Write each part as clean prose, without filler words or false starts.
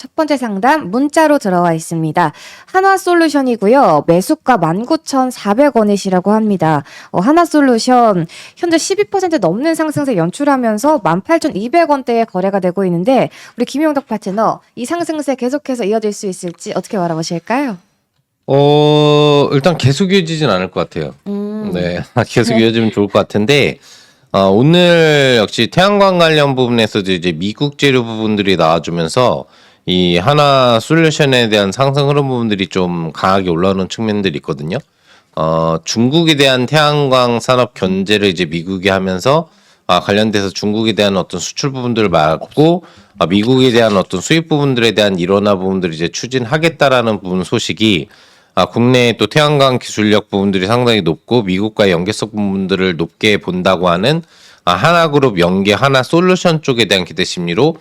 첫 번째 상담 문자로 들어와 있습니다. 하나솔루션이고요. 매수가 19,400원이시라고 합니다. 하나솔루션 현재 12% 넘는 상승세 연출하면서 18,200원대에 거래가 되고 있는데 우리 김용덕 파트너 이 상승세 계속해서 이어질 수 있을지 어떻게 바라보실까요? 일단 계속 이어지진 않을 것 같아요. 네, 계속 이어지면 좋을 것 같은데, 오늘 역시 태양광 관련 부분에서도 이제 미국 재료 부분들이 나와주면서 이 하나 솔루션에 대한 상승 흐름 부분들이 좀 강하게 올라오는 측면들이 있거든요. 중국에 대한 태양광 산업 견제를 이제 미국이 하면서 관련돼서 중국에 대한 어떤 수출 부분들을 막고 미국에 대한 어떤 수입 부분들에 대한 일원화 부분들을 이제 추진하겠다라는 부분 소식이 국내에 또 태양광 기술력 부분들이 상당히 높고 미국과의 연계성 부분들을 높게 본다고 하는 하나그룹 연계 하나솔루션 쪽에 대한 기대 심리로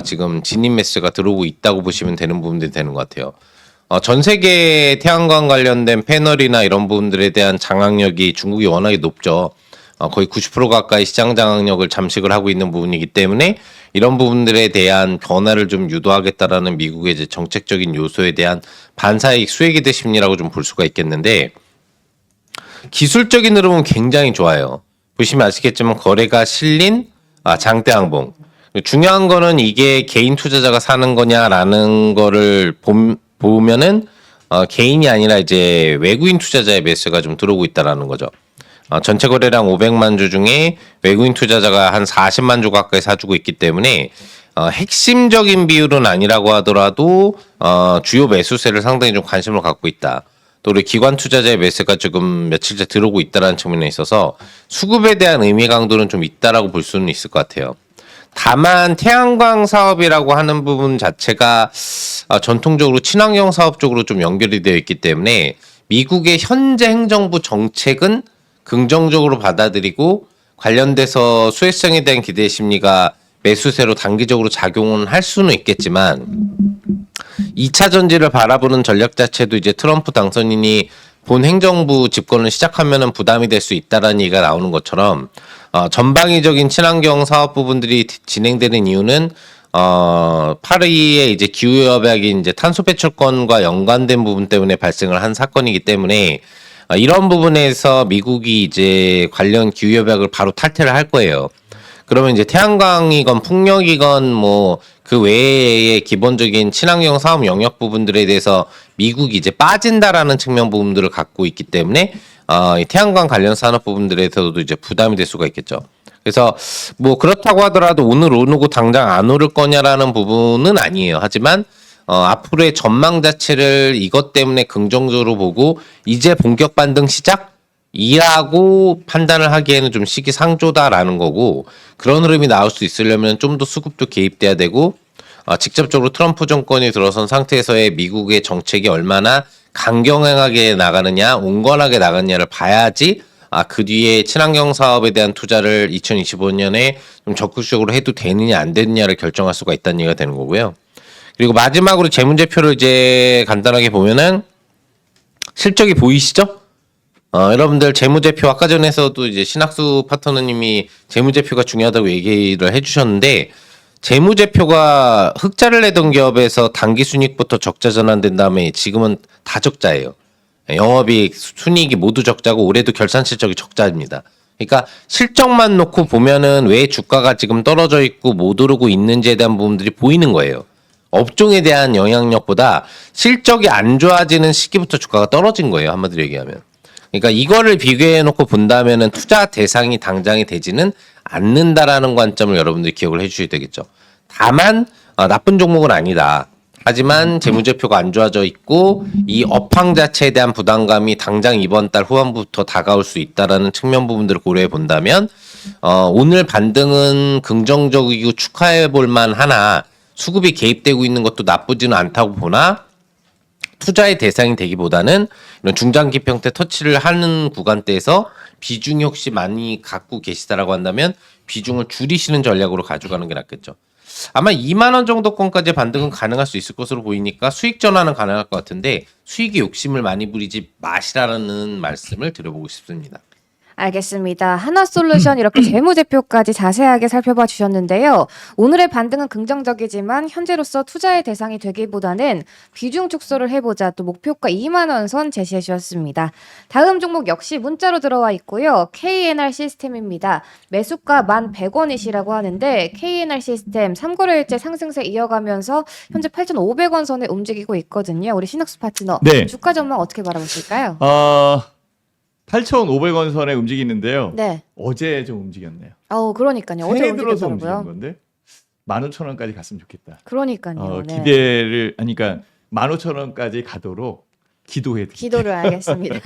지금 진입 매수가 들어오고 있다고 보시면 되는 부분들이 되는 것 같아요. 전 세계 태양광 관련된 패널이나 이런 부분들에 대한 장악력이 중국이 워낙에 높죠. 거의 90% 가까이 시장 장악력을 잠식을 하고 있는 부분이기 때문에 이런 부분들에 대한 변화를 좀 유도하겠다라는 미국의 이제 정책적인 요소에 대한 반사이익 수혜기대 심리라고 좀 볼 수가 있겠는데, 기술적인 흐름은 굉장히 좋아요. 보시면 아시겠지만 거래가 실린 장대항봉. 중요한 거는 이게 개인 투자자가 사는 거냐라는 거를 보면은 개인이 아니라 이제 외국인 투자자의 매수가 좀 들어오고 있다라는 거죠. 전체 거래량 500만 주 중에 외국인 투자자가 한 40만 주 가까이 사주고 있기 때문에 핵심적인 비율은 아니라고 하더라도 주요 매수세를 상당히 좀 관심을 갖고 있다. 또 우리 기관 투자자의 매수가 지금 며칠째 들어오고 있다는 측면에 있어서 수급에 대한 의미 강도는 좀 있다라고 볼 수는 있을 것 같아요. 다만 태양광 사업이라고 하는 부분 자체가 전통적으로 친환경 사업 쪽으로 좀 연결이 되어 있기 때문에 미국의 현재 행정부 정책은 긍정적으로 받아들이고 관련돼서 수혜성에 대한 기대 심리가 매수세로 단기적으로 작용은 할 수는 있겠지만 2차 전지를 바라보는 전략 자체도 이제 트럼프 당선인이 본 행정부 집권을 시작하면은 부담이 될 수 있다라는 얘기가 나오는 것처럼 전방위적인 친환경 사업 부분들이 진행되는 이유는 파리의 이제 기후 협약이 이제 탄소 배출권과 연관된 부분 때문에 발생을 한 사건이기 때문에 이런 부분에서 미국이 이제 관련 기후 협약을 바로 탈퇴를 할 거예요. 그러면 이제 태양광이건 풍력이건 뭐 그 외의 기본적인 친환경 사업 영역 부분들에 대해서 미국이 이제 빠진다라는 측면 부분들을 갖고 있기 때문에 이 태양광 관련 산업 부분들에서도 이제 부담이 될 수가 있겠죠. 그래서 뭐 그렇다고 하더라도 오늘 오르고 당장 안 오를 거냐라는 부분은 아니에요. 하지만 앞으로의 전망 자체를 이것 때문에 긍정적으로 보고 이제 본격 반등 시작? 이라고 판단을 하기에는 좀 시기상조다라는 거고, 그런 흐름이 나올 수 있으려면 좀 더 수급도 개입돼야 되고 직접적으로 트럼프 정권이 들어선 상태에서의 미국의 정책이 얼마나 강경하게 나가느냐, 온건하게 나가느냐를 봐야지 그 뒤에 친환경 사업에 대한 투자를 2025년에 좀 적극적으로 해도 되느냐 안 되느냐를 결정할 수가 있다는 얘기가 되는 거고요. 그리고 마지막으로 재무제표를 이제 간단하게 보면은 실적이 보이시죠? 여러분들 재무제표 아까 전에서도 이제 신학수 파트너님이 재무제표가 중요하다고 얘기를 해주셨는데, 재무제표가 흑자를 내던 기업에서 당기순이익부터 적자 전환된 다음에 지금은 다 적자예요. 영업이익, 순이익이 모두 적자고 올해도 결산 실적이 적자입니다. 그러니까 실적만 놓고 보면은 왜 주가가 지금 떨어져 있고 못 오르고 있는지에 대한 부분들이 보이는 거예요. 업종에 대한 영향력보다 실적이 안 좋아지는 시기부터 주가가 떨어진 거예요. 한마디로 얘기하면. 그러니까 이거를 비교해 놓고 본다면은 투자 대상이 당장이 되지는 않는다라는 관점을 여러분들이 기억을 해주셔야 되겠죠. 다만 나쁜 종목은 아니다. 하지만 재무제표가 안 좋아져 있고 이 업황 자체에 대한 부담감이 당장 이번 달 후반부터 다가올 수 있다라는 측면 부분들을 고려해 본다면 오늘 반등은 긍정적이고 축하해 볼 만하나 수급이 개입되고 있는 것도 나쁘지는 않다고 보나, 투자의 대상이 되기보다는 이런 중장기 평대 터치를 하는 구간대에서 비중이 혹시 많이 갖고 계시다라고 한다면 비중을 줄이시는 전략으로 가져가는 게 낫겠죠. 아마 2만 원 정도권까지 반등은 가능할 수 있을 것으로 보이니까 수익 전환은 가능할 것 같은데 수익에 욕심을 많이 부리지 마시라는 말씀을 드려보고 싶습니다. 알겠습니다. 하나솔루션 이렇게 재무제표까지 자세하게 살펴봐 주셨는데요. 오늘의 반등은 긍정적이지만 현재로서 투자의 대상이 되기보다는 비중 축소를 해보자 또 목표가 2만 원 선 제시해 주셨습니다. 다음 종목 역시 문자로 들어와 있고요. KNR 시스템입니다. 매수가 1,100원이시라고 하는데 KNR 시스템 3거래일째 상승세 이어가면서 현재 8,500원 선에 움직이고 있거든요. 우리 신학수 파트너 네. 주가 전망 어떻게 바라보실까요? 8,500원 선에 움직이는데요. 네. 어제 좀 움직였네요. 그러니까요. 어제 새해 들어서 움직인 움직였더라고요. 건데 15,000원까지 갔으면 좋겠다. 그러니까요. 네. 기대를 그러니까 15,000원까지 가도록 기도해 드릴게요. 기도를 알겠습니다.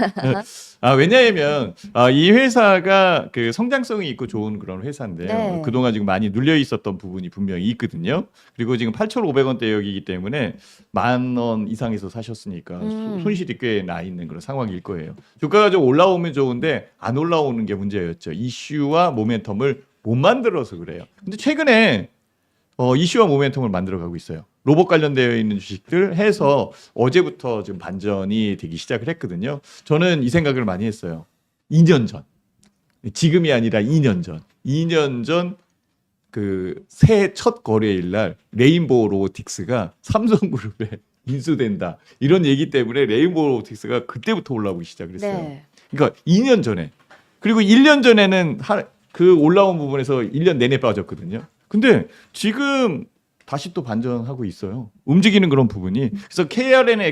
왜냐하면 이 회사가 그 성장성이 있고 좋은 그런 회사인데요. 네. 그동안 지금 많이 눌려 있었던 부분이 분명히 있거든요. 그리고 지금 8,500원대역이기 때문에 10,000원 이상에서 사셨으니까 손실이 꽤 나 있는 그런 상황일 거예요. 주가가 좀 올라오면 좋은데 안 올라오는 게 문제였죠. 이슈와 모멘텀을 못 만들어서 그래요. 근데 최근에 이슈와 모멘텀을 만들어가고 있어요. 로봇 관련되어 있는 주식들 해서 어제부터 지금 반전이 되기 시작을 했거든요. 저는 이 생각을 많이 했어요. 2년 전. 지금이 아니라 2년 전. 2년 전 그 새해 첫 거래일 날 레인보우 로보틱스가 삼성그룹에 인수된다. 이런 얘기 때문에 레인보우 로보틱스가 그때부터 올라오기 시작을 했어요. 네. 그러니까 2년 전에. 그리고 1년 전에는 그 올라온 부분에서 1년 내내 빠졌거든요. 근데 지금 다시 또 반전하고 있어요. 움직이는 그런 부분이. 그래서 KRN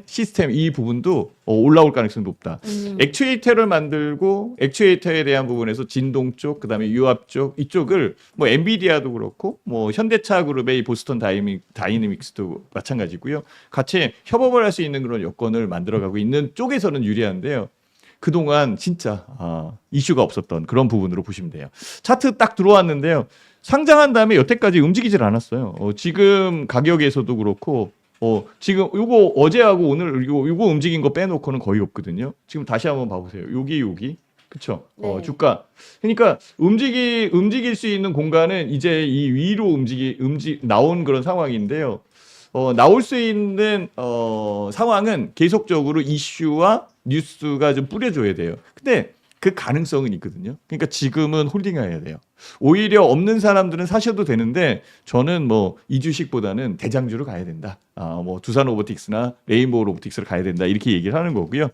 시스템 이 부분도 올라올 가능성이 높다. 액추에이터를 만들고 액추에이터에 대한 부분에서 진동 쪽, 그다음에 유압 쪽 이쪽을 뭐 엔비디아도 그렇고 뭐 현대차 그룹의 이 보스턴 다이내믹스도 마찬가지고요. 같이 협업을 할 수 있는 그런 여건을 만들어가고 있는 쪽에서는 유리한데요. 그동안 진짜 이슈가 없었던 그런 부분으로 보시면 돼요. 차트 딱 들어왔는데요. 상장한 다음에 여태까지 움직이질 않았어요. 지금 가격에서도 그렇고 지금 요거 어제하고 오늘 요거 움직인 거 빼놓고는 거의 없거든요. 지금 다시 한번 봐보세요. 여기 그쵸? 네. 주가. 그러니까 움직일 수 있는 공간은 이제 이 위로 나온 그런 상황인데요. 나올 수 있는 상황은 계속적으로 이슈와 뉴스가 좀 뿌려줘야 돼요. 근데 그 가능성은 있거든요. 그러니까 지금은 홀딩해야 돼요. 오히려 없는 사람들은 사셔도 되는데 저는 뭐 이 주식보다는 대장주로 가야 된다. 뭐 두산 로보틱스나 레인보우 로보틱스를 가야 된다. 이렇게 얘기를 하는 거고요.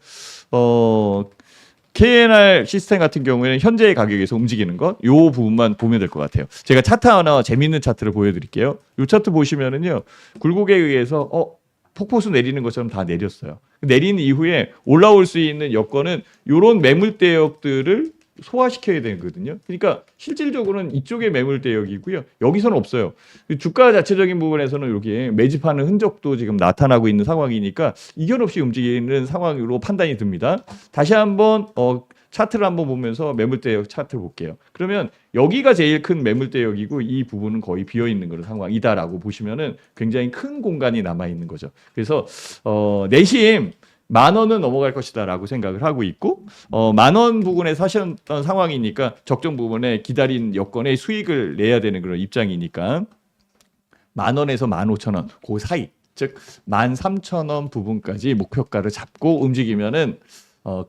KNR 시스템 같은 경우에는 현재의 가격에서 움직이는 것, 요 부분만 보면 될 것 같아요. 제가 차트 하나 재밌는 차트를 보여드릴게요. 요 차트 보시면은요, 굴곡에 의해서 폭포수 내리는 것처럼 다 내렸어요. 내린 이후에 올라올 수 있는 여건은 요런 매물대역들을 소화시켜야 되거든요. 그러니까 실질적으로는 이쪽에 매물대역이고요. 여기서는 없어요. 주가 자체적인 부분에서는 여기 매집하는 흔적도 지금 나타나고 있는 상황이니까 이견 없이 움직이는 상황으로 판단이 듭니다. 다시 한번 차트를 한번 보면서 매물대역 차트를 볼게요. 그러면 여기가 제일 큰 매물대역이고 이 부분은 거의 비어 있는 그런 상황이다라고 보시면은 굉장히 큰 공간이 남아 있는 거죠. 그래서 내심 10,000원은 넘어갈 것이다라고 생각을 하고 있고 10,000원 부분에 사셨던 상황이니까 적정 부분에 기다린 여건의 수익을 내야 되는 그런 입장이니까 10,000원에서 15,000원 그 사이 즉 13,000원 부분까지 목표가를 잡고 움직이면은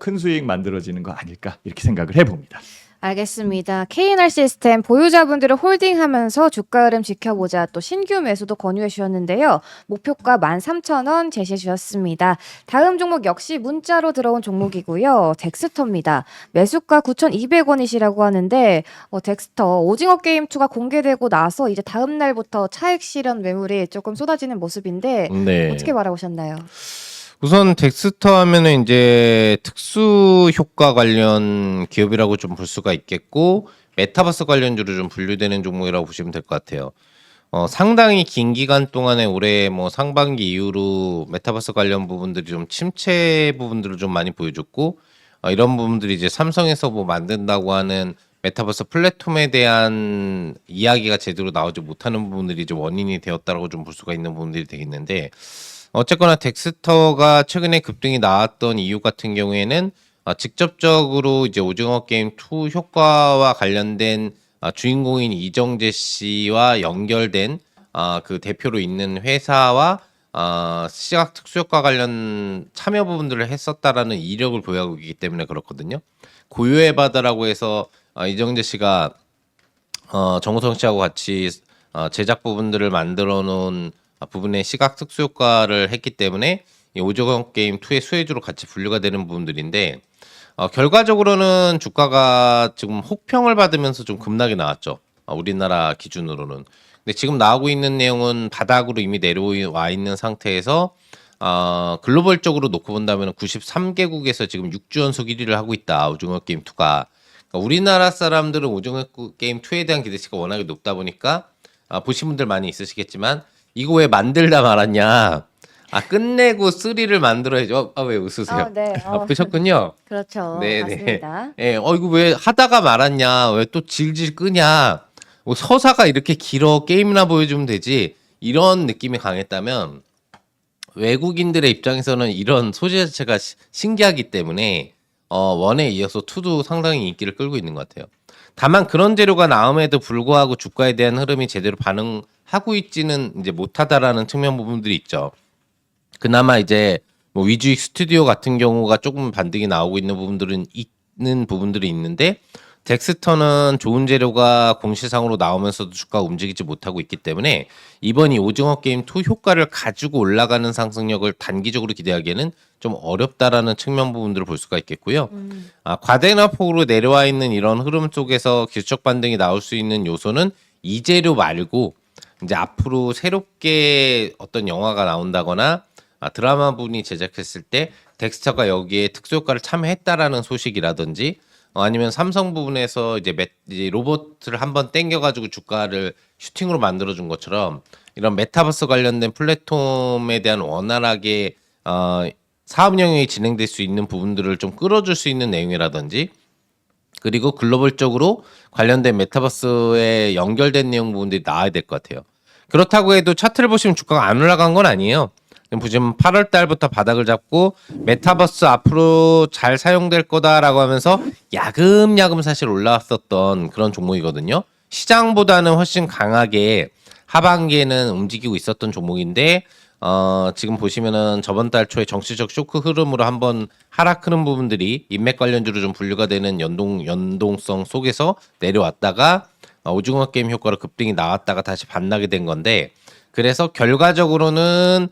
큰 수익 만들어지는 거 아닐까 이렇게 생각을 해봅니다. 알겠습니다. KNR 시스템 보유자분들을 홀딩하면서 주가 흐름 지켜보자 또 신규 매수도 권유해 주셨는데요. 목표가 13,000원 제시해 주셨습니다. 다음 종목 역시 문자로 들어온 종목이고요. 덱스터입니다. 매수가 9,200원이시라고 하는데 덱스터 오징어 게임 2가 공개되고 나서 이제 다음 날부터 차익 실현 매물이 조금 쏟아지는 모습인데 네. 어떻게 바라보셨나요? 우선 덱스터 하면은 이제 특수 효과 관련 기업이라고 좀 볼 수가 있겠고 메타버스 관련주로 좀 분류되는 종목이라고 보시면 될 것 같아요. 상당히 긴 기간 동안에 올해 뭐 상반기 이후로 메타버스 관련 부분들이 좀 침체 부분들을 좀 많이 보여줬고 이런 부분들이 이제 삼성에서 뭐 만든다고 하는 메타버스 플랫폼에 대한 이야기가 제대로 나오지 못하는 부분들이 좀 원인이 되었다라고 좀 볼 수가 있는 부분들이 되겠는데 어쨌거나 덱스터가 최근에 급등이 나왔던 이유 같은 경우에는 직접적으로 이제 오징어 게임 2 효과와 관련된 주인공인 이정재 씨와 연결된 그 대표로 있는 회사와 시각 특수효과 관련 참여 부분들을 했었다라는 이력을 보유하고 있기 때문에 그렇거든요. 고유의 바다라고 해서 이정재 씨가 정우성 씨하고 같이 제작 부분들을 만들어 놓은 부분의 시각 특수효과를 했기 때문에 이 오징어 게임 2의 수혜주로 같이 분류가 되는 부분들인데 결과적으로는 주가가 지금 혹평을 받으면서 좀 급락이 나왔죠. 우리나라 기준으로는. 근데 지금 나오고 있는 내용은 바닥으로 이미 내려와 있는 상태에서 글로벌적으로 놓고 본다면 93개국에서 지금 6주 연속 1위를 하고 있다. 오징어 게임 2가. 그러니까 우리나라 사람들은 오징어 게임 2에 대한 기대치가 워낙에 높다 보니까 보신 분들 많이 있으시겠지만 이거 왜 만들다 말았냐. 끝내고 3를 만들어야죠. 왜 웃으세요? 네. 보셨군요. 그렇죠. 네네. 맞습니다. 예, 이거 왜 하다가 말았냐, 왜 또 질질 끄냐, 뭐 서사가 이렇게 길어, 게임이나 보여주면 되지, 이런 느낌이 강했다면, 외국인들의 입장에서는 이런 소재 자체가 신기하기 때문에, 원에 이어서 2도 상당히 인기를 끌고 있는 것 같아요. 다만 그런 재료가 나옴에도 불구하고 주가에 대한 흐름이 제대로 반응하고 있지는 이제 못하다라는 측면 부분들이 있죠. 그나마 이제 뭐 위주익 스튜디오 같은 경우가 조금 반등이 나오고 있는 부분들이 있는데 덱스터는 좋은 재료가 공시상으로 나오면서도 주가가 움직이지 못하고 있기 때문에 이번 이 오징어 게임 2 효과를 가지고 올라가는 상승력을 단기적으로 기대하기에는 좀 어렵다라는 측면 부분들을 볼 수가 있겠고요. 과대납폭으로 내려와 있는 이런 흐름 속에서 기술적 반등이 나올 수 있는 요소는 이 재료 말고 이제 앞으로 새롭게 어떤 영화가 나온다거나 드라마 분이 제작했을 때 덱스터가 여기에 특수효과를 참여했다라는 소식이라든지 아니면 삼성 부분에서 이제 로봇을 한번 땡겨가지고 주가를 슈팅으로 만들어준 것처럼 이런 메타버스 관련된 플랫폼에 대한 원활하게 사업 영역이 진행될 수 있는 부분들을 좀 끌어줄 수 있는 내용이라든지 그리고 글로벌적으로 관련된 메타버스에 연결된 내용 부분들이 나와야 될 것 같아요. 그렇다고 해도 차트를 보시면 주가가 안 올라간 건 아니에요. 보시면 8월 달부터 바닥을 잡고 메타버스 앞으로 잘 사용될 거다라고 하면서 야금야금 사실 올라왔었던 그런 종목이거든요. 시장보다는 훨씬 강하게 하반기에는 움직이고 있었던 종목인데 지금 보시면은 저번 달 초에 정치적 쇼크 흐름으로 한번 하락하는 부분들이 인맥 관련주로 좀 분류가 되는 연동성 속에서 내려왔다가 오징어 게임 효과로 급등이 나왔다가 다시 반나게 된 건데 그래서 결과적으로는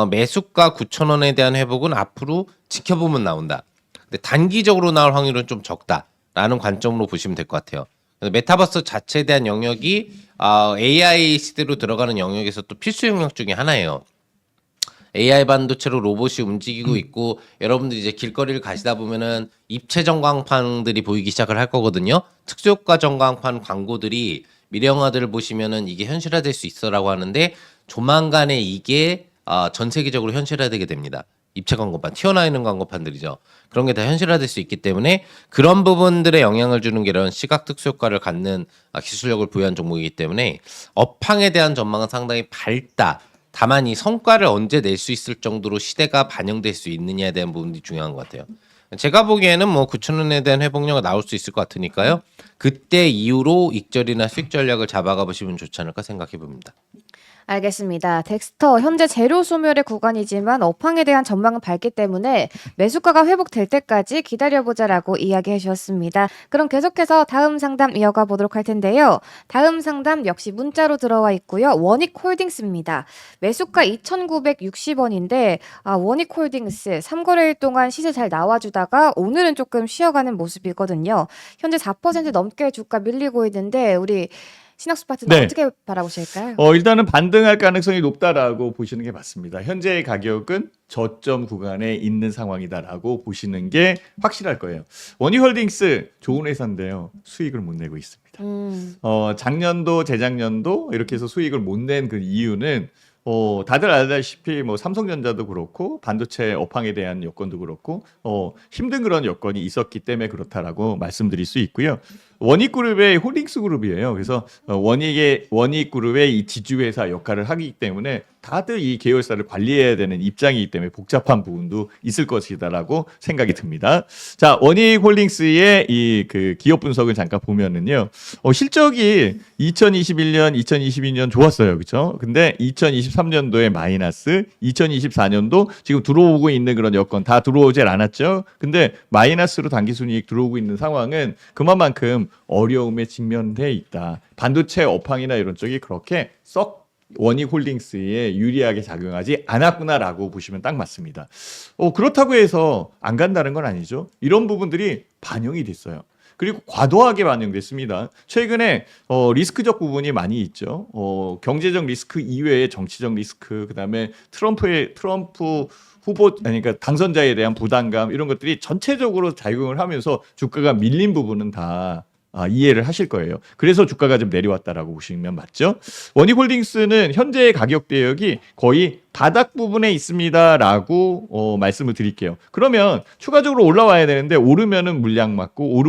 매수가 9,000원에 대한 회복은 앞으로 지켜보면 나온다. 근데 단기적으로 나올 확률은 좀 적다라는 관점으로 보시면 될 것 같아요. 메타버스 자체에 대한 영역이 AI 시대로 들어가는 영역에서 또 필수 영역 중에 하나예요. AI 반도체로 로봇이 움직이고 있고 여러분들이 이제 길거리를 가시다 보면은 입체 전광판들이 보이기 시작을 할 거거든요. 특수효과 전광판 광고들이 미래 영화들을 보시면은 이게 현실화될 수 있어라고 하는데 조만간에 이게 전 세계적으로 현실화되게 됩니다. 입체 광고판, 튀어나와 있는 광고판들이죠. 그런 게 다 현실화될 수 있기 때문에 그런 부분들에 영향을 주는 게 이런 시각 특수효과를 갖는 기술력을 부여한 종목이기 때문에 업황에 대한 전망은 상당히 밝다. 다만 이 성과를 언제 낼 수 있을 정도로 시대가 반영될 수 있느냐에 대한 부분이 중요한 것 같아요. 제가 보기에는 뭐 9,000원에 대한 회복력이 나올 수 있을 것 같으니까요. 그때 이후로 익절이나 수익 전략을 잡아가 보시면 좋지 않을까 생각해 봅니다. 알겠습니다. 덱스터 현재 재료 소멸의 구간이지만 업황에 대한 전망은 밝기 때문에 매수가가 회복될 때까지 기다려보자라고 이야기해 주셨습니다. 그럼 계속해서 다음 상담 이어가 보도록 할 텐데요. 다음 상담 역시 문자로 들어와 있고요. 원익홀딩스입니다. 매수가 2,960원인데 원익홀딩스 3거래일 동안 시세 잘 나와주다가 오늘은 조금 쉬어가는 모습이거든요. 현재 4% 넘게 주가 밀리고 있는데 우리 신학수 파트너 네. 어떻게 바라보실까요? 일단은 반등할 가능성이 높다라고 보시는 게 맞습니다. 현재의 가격은 저점 구간에 있는 상황이다라고 보시는 게 확실할 거예요. 원익홀딩스 좋은 회사인데요. 수익을 못 내고 있습니다. 작년도 재작년도 이렇게 해서 수익을 못 낸 그 이유는 다들 알다시피 뭐 삼성전자도 그렇고 반도체 업황에 대한 여건도 그렇고 힘든 그런 여건이 있었기 때문에 그렇다라고 말씀드릴 수 있고요. 원익그룹의 홀딩스 그룹이에요. 그래서 원익그룹의 이 지주회사 역할을 하기 때문에 다들 이 계열사를 관리해야 되는 입장이기 때문에 복잡한 부분도 있을 것이다라고 생각이 듭니다. 자, 원익홀딩스의 이 그 기업 분석을 잠깐 보면은요, 실적이 2021년, 2022년 좋았어요, 그렇죠? 근데 2023년도에 마이너스, 2024년도 지금 들어오고 있는 그런 여건 다 들어오질 않았죠. 근데 마이너스로 당기순이익 들어오고 있는 상황은 그만큼 어려움에 직면돼 있다. 반도체 업황이나 이런 쪽이 그렇게 썩 원익홀딩스에 유리하게 작용하지 않았구나라고 보시면 딱 맞습니다. 그렇다고 해서 안 간다는 건 아니죠. 이런 부분들이 반영이 됐어요. 그리고 과도하게 반영됐습니다. 최근에 리스크적 부분이 많이 있죠. 경제적 리스크 이외에 정치적 리스크, 그다음에 트럼프 후보, 그러니까 당선자에 대한 부담감 이런 것들이 전체적으로 작용을 하면서 주가가 밀린 부분은 다 이해를 하실 거예요. 그래서 주가가 좀 내려왔다라고 보시면 맞죠? 원익홀딩스는 현재의 가격 대역이 거의 바닥 부분에 있습니다라고 말씀을 드릴게요. 그러면 추가적으로 올라와야 되는데 오르면은 물량 맞고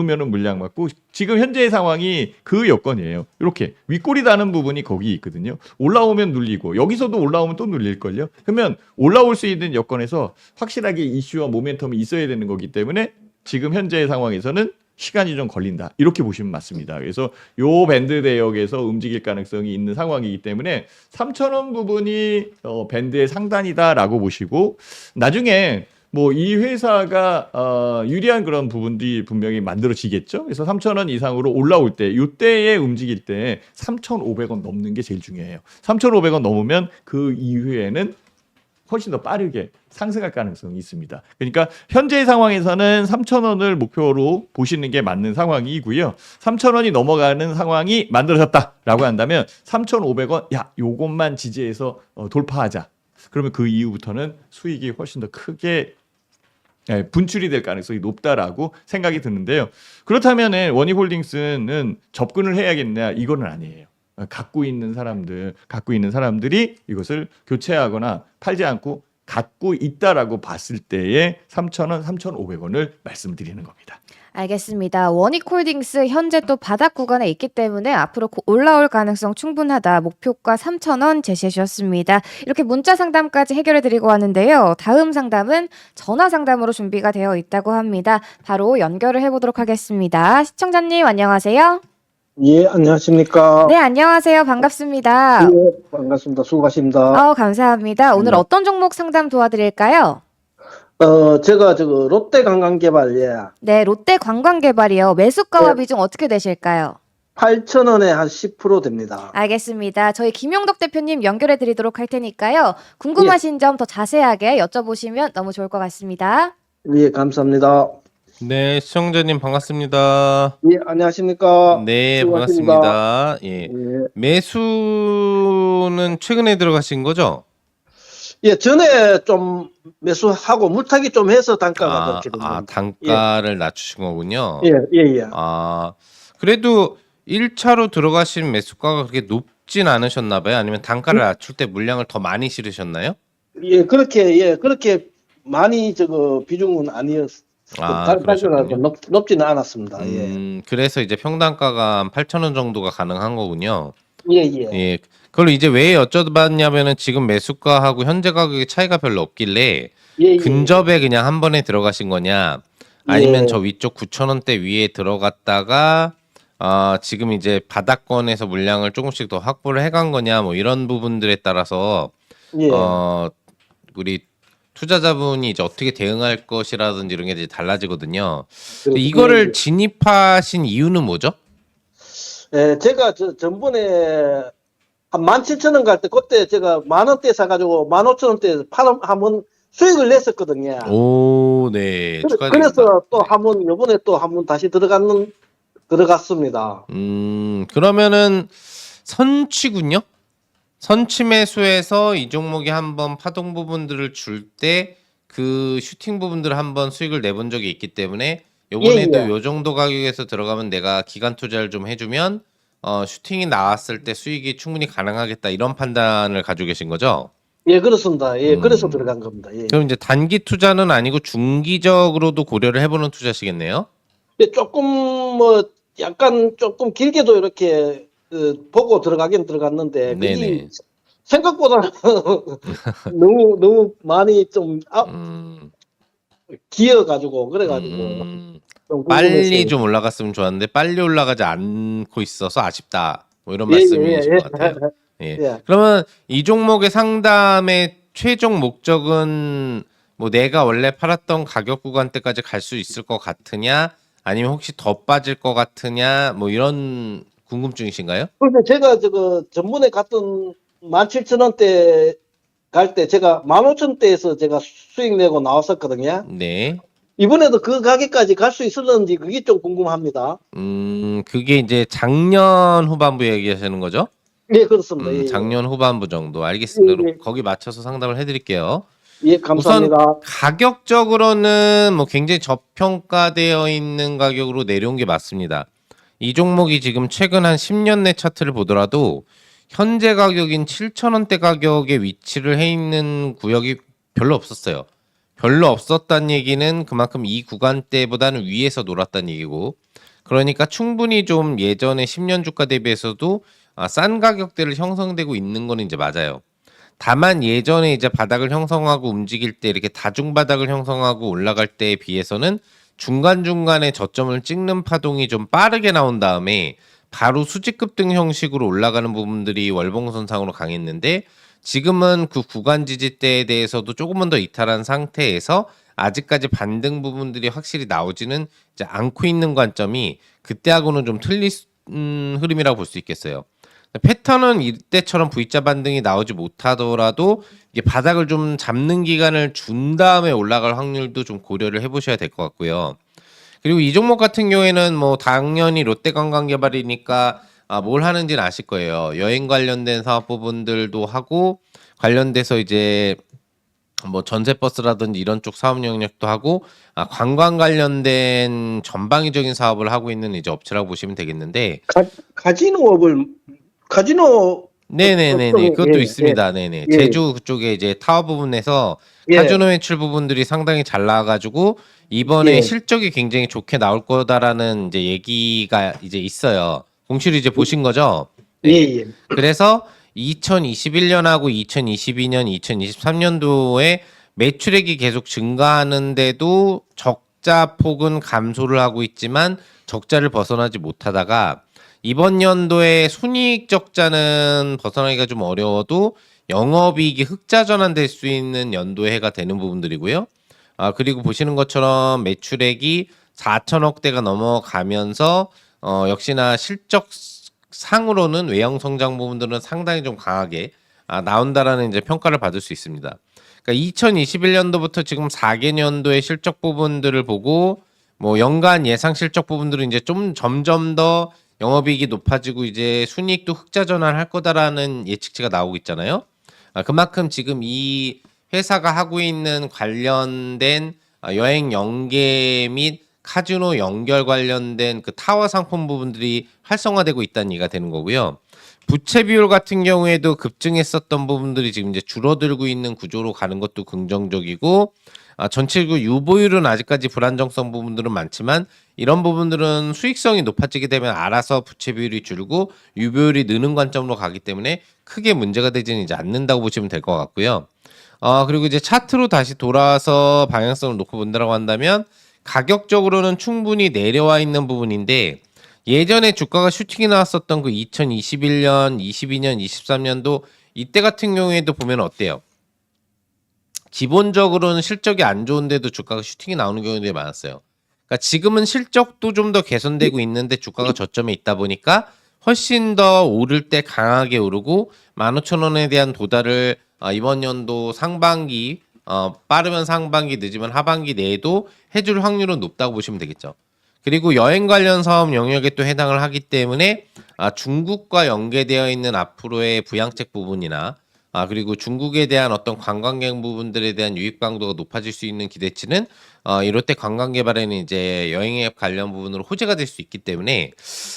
지금 현재의 상황이 그 여건이에요. 이렇게 윗골이 다는 부분이 거기 있거든요. 올라오면 눌리고 여기서도 올라오면 또 눌릴걸요. 그러면 올라올 수 있는 여건에서 확실하게 이슈와 모멘텀이 있어야 되는 거기 때문에 지금 현재의 상황에서는 시간이 좀 걸린다. 이렇게 보시면 맞습니다. 그래서 요 밴드 대역에서 움직일 가능성이 있는 상황이기 때문에 3,000원 부분이 밴드의 상단이다라고 보시고 나중에 뭐 이 회사가 유리한 그런 부분들이 분명히 만들어지겠죠. 그래서 3,000원 이상으로 올라올 때 이때에 움직일 때 3,500원 넘는 게 제일 중요해요. 3,500원 넘으면 그 이후에는 훨씬 더 빠르게 상승할 가능성이 있습니다. 그러니까 현재의 상황에서는 3,000원을 목표로 보시는 게 맞는 상황이고요. 3,000원이 넘어가는 상황이 만들어졌다라고 한다면 3,500원, 요것만 지지해서 돌파하자. 그러면 그 이후부터는 수익이 훨씬 더 크게 분출이 될 가능성이 높다라고 생각이 드는데요. 그렇다면 원익홀딩스는 접근을 해야겠냐? 이거는 아니에요. 갖고 있는 사람들이 이것을 교체하거나 팔지 않고 갖고 있다라고 봤을 때에 3,000원, 3,500원을 말씀드리는 겁니다. 알겠습니다. 원익홀딩스 현재 또 바닥 구간에 있기 때문에 앞으로 올라올 가능성 충분하다. 목표가 3,000원 제시해 주셨습니다. 이렇게 문자 상담까지 해결해 드리고 왔는데요. 다음 상담은 전화 상담으로 준비가 되어 있다고 합니다. 바로 연결을 해보도록 하겠습니다. 시청자님 안녕하세요. 예, 안녕하십니까. 네, 안녕하세요. 반갑습니다. 예, 반갑습니다. 수고하십니다. 감사합니다. 오늘 어떤 종목 상담 도와드릴까요? 제가 롯데관광개발, 네, 롯데 관광개발이요. 매수가와 네. 비중 어떻게 되실까요? 8,000원에 한 10% 됩니다. 알겠습니다. 저희 김용덕 대표님 연결해 드리도록 할 테니까요. 궁금하신 점 더 자세하게 여쭤보시면 너무 좋을 것 같습니다. 예, 감사합니다. 네, 시청자님 반갑습니다. 예, 안녕하십니까. 네, 수고하십니다. 반갑습니다. 예. 예. 매수는 최근에 들어가신 거죠? 예, 전에 좀 매수하고 물타기 좀 해서 단가가 그렇게 됩니다. 단가를 낮추신 거군요. 예, 예, 예. 그래도 1차로 들어가신 매수가가 그렇게 높진 않으셨나 봐요? 아니면 단가를 낮출 때 물량을 더 많이 실으셨나요? 예, 그렇게 많이 비중은 아니었어요. 그러셨군요. 높지는 않았습니다. 예. 그래서 이제 평단가가 8,000원 정도가 가능한 거군요. 예, 예. 예. 그걸 이제 왜 여쭤봤냐면은 지금 매수가하고 현재 가격의 차이가 별로 없길래 예, 근접에 그냥 한 번에 들어가신 거냐 아니면 예. 저 위쪽 9,000원대 위에 들어갔다가 지금 이제 바닥권에서 물량을 조금씩 더 확보를 해간 거냐 뭐 이런 부분들에 따라서 예. 우리 투자자분이 이제 어떻게 대응할 것이라든지 이런 게 이제 달라지거든요. 근데 이거를 진입하신 이유는 뭐죠? 예, 제가 전번에 한 17,000원 갈 때 그때 제가 10,000원대 사가지고 15,000원대 한번 수익을 냈었거든요. 오, 네. 축하드립니다. 그래서 또 요번에 또 한 번 다시 들어갔습니다. 그러면은 선취군요? 선취 매수해서 이 종목이 한번 파동 부분들을 줄 때 그 슈팅 부분들을 한번 수익을 내본 적이 있기 때문에 요번에도 요 정도 가격에서 들어가면 내가 기간 투자를 좀 해주면 슈팅이 나왔을 때 수익이 충분히 가능하겠다 이런 판단을 가지고 계신 거죠? 예, 그렇습니다. 예, 그래서 들어간 겁니다. 예. 그럼 이제 단기 투자는 아니고 중기적으로도 고려를 해보는 투자시겠네요? 조금 약간 조금 길게도 이렇게 보고 들어가긴 들어갔는데 네네. 그게 생각보다 너무 많이 좀 기어가지고 그래가지고 좀 빨리 궁금했어요. 좀 올라갔으면 좋았는데 빨리 올라가지 않고 있어서 아쉽다. 뭐 이런 예, 예, 말씀이신 예. 것 같아요. 예. 예. 그러면 이 종목의 상담의 최종 목적은 뭐 내가 원래 팔았던 가격 구간대까지 갈 수 있을 것 같으냐, 아니면 혹시 더 빠질 것 같으냐, 뭐 이런 궁금증이신가요? 그래서 제가 저거 전번에 갔던 17,000원대 갈 때 제가 15,000원대에서 제가 수익 내고 나왔었거든요. 네. 이번에도 그 가격까지 갈 수 있었는지 그게 좀 궁금합니다. 그게 이제 작년 후반부 얘기하시는 거죠? 예, 그렇습니다. 예, 작년 후반부 정도. 알겠습니다. 예, 그럼 예, 거기 맞춰서 상담을 해드릴게요. 예, 우선 감사합니다. 가격적으로는 뭐 굉장히 저평가되어 있는 가격으로 내려온 게 맞습니다. 이 종목이 지금 최근 한 10년 내 차트를 보더라도 현재 가격인 7,000원대 가격에 위치를 해 있는 구역이 별로 없었어요. 별로 없었다는 얘기는 그만큼 이 구간대보다는 위에서 놀았다는 얘기고, 그러니까 충분히 좀 예전에 10년 주가 대비해서도 싼 가격대를 형성되고 있는 거는 이제 맞아요. 다만 예전에 이제 바닥을 형성하고 움직일 때 이렇게 다중 바닥을 형성하고 올라갈 때에 비해서는 중간중간에 저점을 찍는 파동이 좀 빠르게 나온 다음에 바로 수직급등 형식으로 올라가는 부분들이 월봉선상으로 강했는데, 지금은 그 구간 지지대에 대해서도 조금은 더 이탈한 상태에서 아직까지 반등 부분들이 확실히 나오지는 이제 않고 있는 관점이 그때하고는 좀 틀린 흐름이라고 볼 수 있겠어요. 패턴은 이때처럼 V자 반등이 나오지 못하더라도 이게 바닥을 좀 잡는 기간을 준 다음에 올라갈 확률도 좀 고려를 해보셔야 될 것 같고요. 그리고 이 종목 같은 경우에는 뭐 당연히 롯데관광개발이니까 뭘 하는지는 아실 거예요. 여행 관련된 사업 부분들도 하고, 관련돼서 이제 뭐 전세버스라든지 이런 쪽 사업 영역도 하고, 관광 관련된 전방위적인 사업을 하고 있는 이제 업체라고 보시면 되겠는데, 카지노 네네네네. 쪽에, 그것도 예, 있습니다. 네네. 예, 제주 그쪽에 이제 타워 부분에서 예, 카지노 매출 부분들이 상당히 잘 나와가지고 이번에 예, 실적이 굉장히 좋게 나올 거다라는 이제 얘기가 이제 있어요. 공시를 이제 보신 거죠? 예, 네. 예. 그래서 2021년하고 2022년, 2023년도에 매출액이 계속 증가하는데도 적자 폭은 감소를 하고 있지만 적자를 벗어나지 못하다가 이번 연도에 순이익 적자는 벗어나기가 좀 어려워도 영업이익이 흑자 전환될 수 있는 연도의 해가 되는 부분들이고요. 그리고 보시는 것처럼 매출액이 4천억대가 넘어가면서 역시나 실적 상으로는 외형 성장 부분들은 상당히 좀 강하게 나온다라는 이제 평가를 받을 수 있습니다. 그러니까 2021년도부터 지금 4개년도의 실적 부분들을 보고 뭐 연간 예상 실적 부분들은 이제 좀 점점 더 영업이익이 높아지고 이제 순이익도 흑자 전환할 거다라는 예측치가 나오고 있잖아요. 그만큼 지금 이 회사가 하고 있는 관련된 여행 연계 및 카지노 연결 관련된 그 타워 상품 부분들이 활성화되고 있다는 얘기가 되는 거고요. 부채 비율 같은 경우에도 급증했었던 부분들이 지금 이제 줄어들고 있는 구조로 가는 것도 긍정적이고, 전체적으로 유보율은 아직까지 불안정성 부분들은 많지만 이런 부분들은 수익성이 높아지게 되면 알아서 부채 비율이 줄고 유보율이 느는 관점으로 가기 때문에 크게 문제가 되지는 이제 않는다고 보시면 될 것 같고요. 그리고 이제 차트로 다시 돌아와서 방향성을 놓고 본다라고 한다면 가격적으로는 충분히 내려와 있는 부분인데, 예전에 주가가 슈팅이 나왔었던 그 2021년, 22년, 23년도 이때 같은 경우에도 보면 어때요? 기본적으로는 실적이 안 좋은데도 주가가 슈팅이 나오는 경우들이 많았어요. 그러니까 지금은 실적도 좀 더 개선되고 있는데 주가가 저점에 있다 보니까 훨씬 더 오를 때 강하게 오르고 15,000원에 대한 도달을 이번 연도 상반기, 빠르면 상반기 늦으면 하반기 내에도 해줄 확률은 높다고 보시면 되겠죠. 그리고 여행 관련 사업 영역에 또 해당을 하기 때문에 중국과 연계되어 있는 앞으로의 부양책 부분이나 그리고 중국에 대한 어떤 관광객 부분들에 대한 유입 강도가 높아질 수 있는 기대치는 이 롯데 관광개발에는 이제 여행앱 관련 부분으로 호재가 될 수 있기 때문에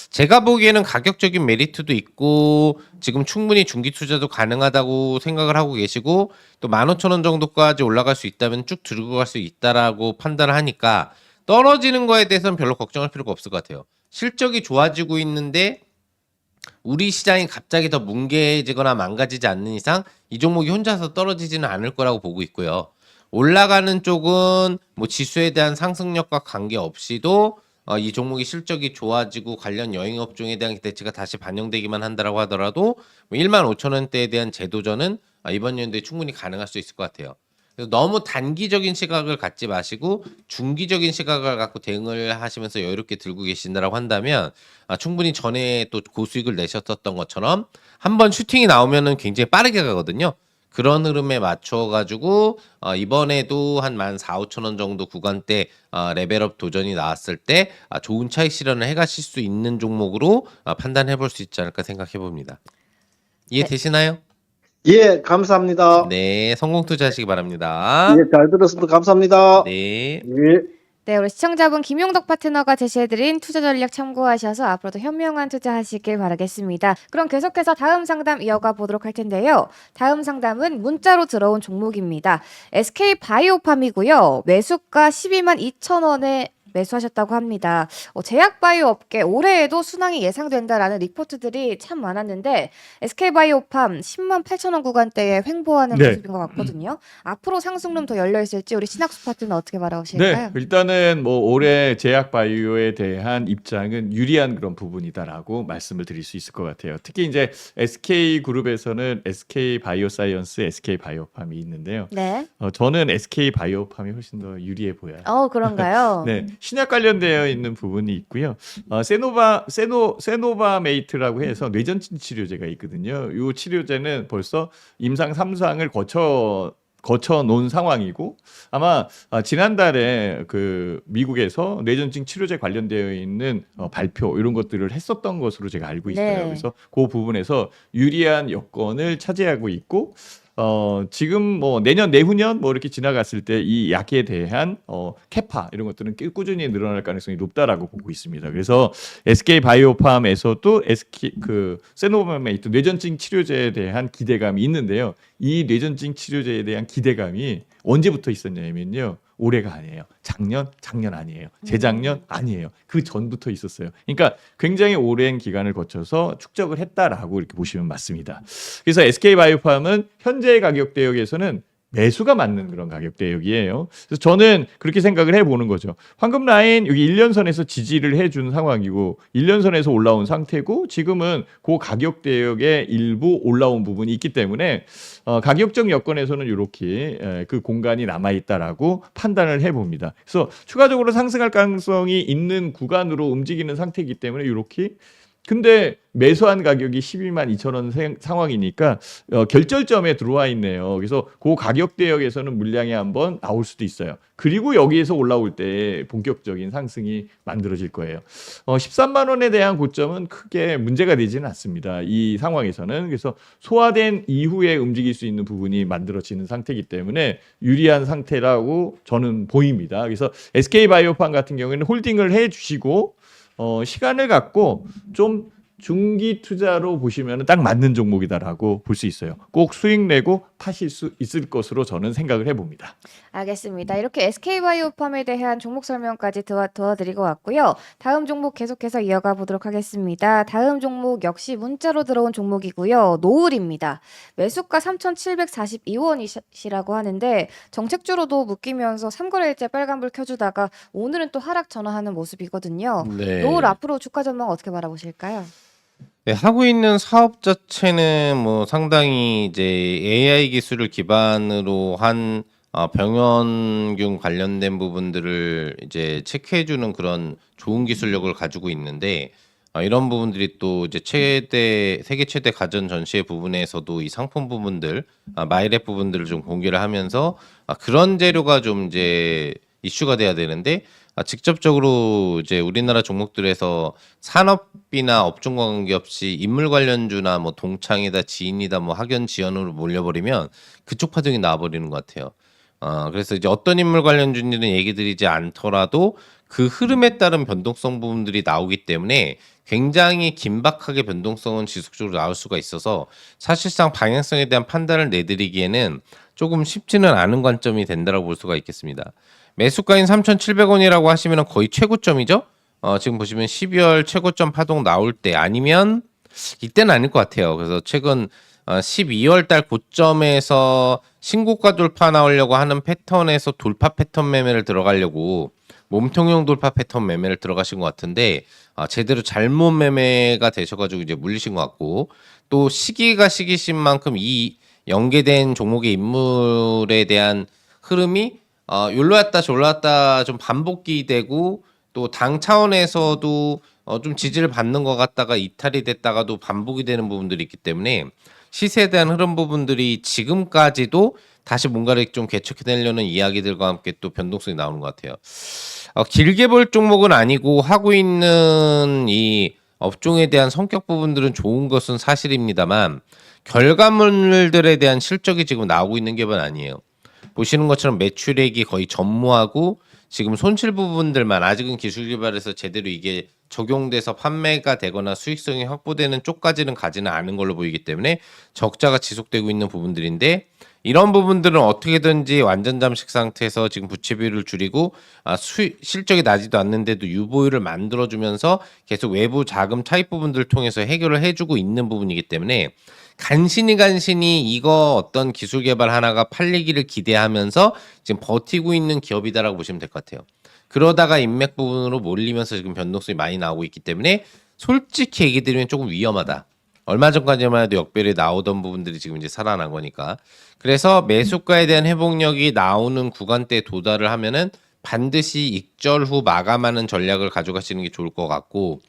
제가 보기에는 가격적인 메리트도 있고 지금 충분히 중기 투자도 가능하다고 생각을 하고 계시고, 또 15,000원 정도까지 올라갈 수 있다면 쭉 들고 갈 수 있다라고 판단을 하니까 떨어지는 거에 대해서는 별로 걱정할 필요가 없을 것 같아요. 실적이 좋아지고 있는데 우리 시장이 갑자기 더 뭉개지거나 망가지지 않는 이상 이 종목이 혼자서 떨어지지는 않을 거라고 보고 있고요. 올라가는 쪽은 뭐 지수에 대한 상승력과 관계없이도 이 종목이 실적이 좋아지고 관련 여행업종에 대한 기대치가 다시 반영되기만 한다라고 하더라도 15,000원대에 대한 재도전은 이번 연도에 충분히 가능할 수 있을 것 같아요. 그래서 너무 단기적인 시각을 갖지 마시고 중기적인 시각을 갖고 대응을 하시면서 여유롭게 들고 계신다라고 한다면 충분히 전에 또 고수익을 내셨었던 것처럼 한번 슈팅이 나오면은 굉장히 빠르게 가거든요. 그런 흐름에 맞춰가지고 이번에도 한 14,000~15,000원 정도 구간대 레벨업 도전이 나왔을 때 좋은 차익 실현을 해가실 수 있는 종목으로 판단해볼 수 있지 않을까 생각해봅니다. 이해되시나요? 예, 감사합니다. 네, 성공 투자하시기 바랍니다. 예, 잘 들었습니다. 감사합니다. 네. 예. 네, 우리 시청자분 김용덕 파트너가 제시해드린 투자 전략 참고하셔서 앞으로도 현명한 투자하시길 바라겠습니다. 그럼 계속해서 다음 상담 이어가 보도록 할 텐데요. 다음 상담은 문자로 들어온 종목입니다. SK바이오팜이고요. 매수가 122,200원에 매수하셨다고 합니다. 제약바이오 업계 올해에도 순항이 예상된다라는 리포트들이 참 많았는데 SK바이오팜 108,000원 구간대에 횡보하는 네. 모습인 것 같거든요. 앞으로 상승룸 더 열려 있을지 우리 신학수 파트너 어떻게 바라보실까요? 네, 일단은 뭐 올해 제약 바이오에 대한 입장은 유리한 그런 부분이다라고 말씀을 드릴 수 있을 것 같아요. 특히 이제 SK 그룹에서는 SK 바이오사이언스, SK 바이오팜이 있는데요. 네. 저는 SK 바이오팜이 훨씬 더 유리해 보여요. 그런가요? 네, 신약 관련되어 있는 부분이 있고요. 세노바메이트라고 해서 뇌전증 치료제가 있거든요. 이 치료제는 벌써 임상 3상을 거쳐 놓은 상황이고 아마 지난달에 그 미국에서 뇌전증 치료제 관련되어 있는 발표 이런 것들을 했었던 것으로 제가 알고 있어요. 네. 그래서 그 부분에서 유리한 여건을 차지하고 있고 지금 뭐 내년 내후년 뭐 이렇게 지나갔을 때 이 약에 대한 캐파 이런 것들은 꾸준히 늘어날 가능성이 높다라고 보고 있습니다. 그래서 SK 바이오팜에서도 SK 그 세노바메이트 뇌전증 치료제에 대한 기대감이 있는데요. 이 뇌전증 치료제에 대한 기대감이 언제부터 있었냐면요. 올해가 아니에요. 작년 아니에요. 재작년 아니에요. 그 전부터 있었어요. 그러니까 굉장히 오랜 기간을 거쳐서 축적을 했다라고 이렇게 보시면 맞습니다. 그래서 SK바이오팜은 현재 가격 대역에서는 매수가 맞는 그런 가격 대역이에요. 그래서 저는 그렇게 생각을 해보는 거죠. 황금 라인 여기 1년선에서 지지를 해준 상황이고 1년선에서 올라온 상태고 지금은 그 가격 대역에 일부 올라온 부분이 있기 때문에 가격적 여건에서는 이렇게 그 공간이 남아있다라고 판단을 해봅니다. 그래서 추가적으로 상승할 가능성이 있는 구간으로 움직이는 상태이기 때문에 이렇게 근데 매수한 가격이 122,200원 상황이니까 결절점에 들어와 있네요. 그래서 그 가격 대역에서는 물량이 한번 나올 수도 있어요. 그리고 여기에서 올라올 때 본격적인 상승이 만들어질 거예요. 13만 원에 대한 고점은 크게 문제가 되지는 않습니다. 이 상황에서는. 그래서 소화된 이후에 움직일 수 있는 부분이 만들어지는 상태이기 때문에 유리한 상태라고 저는 보입니다. 그래서 SK바이오팜 같은 경우에는 홀딩을 해주시고 시간을 갖고 좀 중기 투자로 보시면 딱 맞는 종목이다라고 볼 수 있어요. 꼭 수익 내고 파실 수 있을 것으로 저는 생각을 해봅니다. 알겠습니다. 이렇게 SK바이오팜에 대한 종목 설명까지 도와드리고 왔고요. 다음 종목 계속해서 이어가 보도록 하겠습니다. 다음 종목 역시 문자로 들어온 종목이고요. 노을입니다. 매수가 3,742원이시라고 하는데 정책주로도 묶이면서 3거래일째 빨간불 켜주다가 오늘은 또 하락 전환하는 모습이거든요. 네. 노을 앞으로 주가 전망 어떻게 바라보실까요? 네, 하고 있는 사업 자체는 뭐 상당히 이제 AI 기술을 기반으로 한 병원균 관련된 부분들을 이제 체크해주는 그런 좋은 기술력을 가지고 있는데 이런 부분들이 또 이제 세계 최대 가전 전시회 부분에서도 이 상품 부분들, 마이랩 부분들을 좀 공개를 하면서 그런 재료가 좀 이제 이슈가 돼야 되는데 직접적으로 이제 우리나라 종목들에서 산업이나 업종과 관계없이 인물 관련주나 뭐 동창이다 지인이다 뭐 학연 지연으로 몰려버리면 그쪽 파동이 나와버리는 것 같아요. 그래서 이제 어떤 인물 관련주는 얘기 드리지 않더라도 그 흐름에 따른 변동성 부분들이 나오기 때문에 굉장히 긴박하게 변동성은 지속적으로 나올 수가 있어서 사실상 방향성에 대한 판단을 내드리기에는 조금 쉽지는 않은 관점이 된다고 볼 수가 있겠습니다. 매수가인 3,700원이라고 하시면 거의 최고점이죠. 지금 보시면 12월 최고점 파동 나올 때 아니면 이때는 아닐 것 같아요. 그래서 최근 12월 달 고점에서 신고가 돌파 나오려고 하는 패턴에서 돌파 패턴 매매를 들어가려고 몸통용 돌파 패턴 매매를 들어가신 것 같은데 제대로 잘못 매매가 되셔가지고 이제 물리신 것 같고 또 시기가 시기신 만큼 이 연계된 종목의 인물에 대한 흐름이 요로 왔다 졸로 왔다 좀 반복이 되고 또 당 차원에서도 좀 지지를 받는 것 같다가 이탈이 됐다가도 반복이 되는 부분들이 있기 때문에 시세에 대한 흐름 부분들이 지금까지도 다시 뭔가를 좀 개척해내려는 이야기들과 함께 또 변동성이 나오는 것 같아요. 길게 볼 종목은 아니고 하고 있는 이 업종에 대한 성격 부분들은 좋은 것은 사실입니다만 결과물들에 대한 실적이 지금 나오고 있는 게 아니에요. 보시는 것처럼 매출액이 거의 전무하고 지금 손실 부분들만 아직은 기술 개발에서 제대로 이게 적용돼서 판매가 되거나 수익성이 확보되는 쪽까지는 가지는 않은 걸로 보이기 때문에 적자가 지속되고 있는 부분들인데 이런 부분들은 어떻게든지 완전 잠식 상태에서 지금 부채 비율을 줄이고 실적이 나지도 않는데도 유보율을 만들어주면서 계속 외부 자금 차입 부분들을 통해서 해결을 해주고 있는 부분이기 때문에 간신히 이거 어떤 기술 개발 하나가 팔리기를 기대하면서 지금 버티고 있는 기업이다라고 보시면 될 것 같아요. 그러다가 인맥 부분으로 몰리면서 지금 변동성이 많이 나오고 있기 때문에 솔직히 얘기 드리면 조금 위험하다. 얼마 전까지만 해도 역별이 나오던 부분들이 지금 이제 살아난 거니까. 그래서 매수가에 대한 회복력이 나오는 구간대에 도달을 하면은 반드시 익절 후 마감하는 전략을 가져가시는 게 좋을 것 같고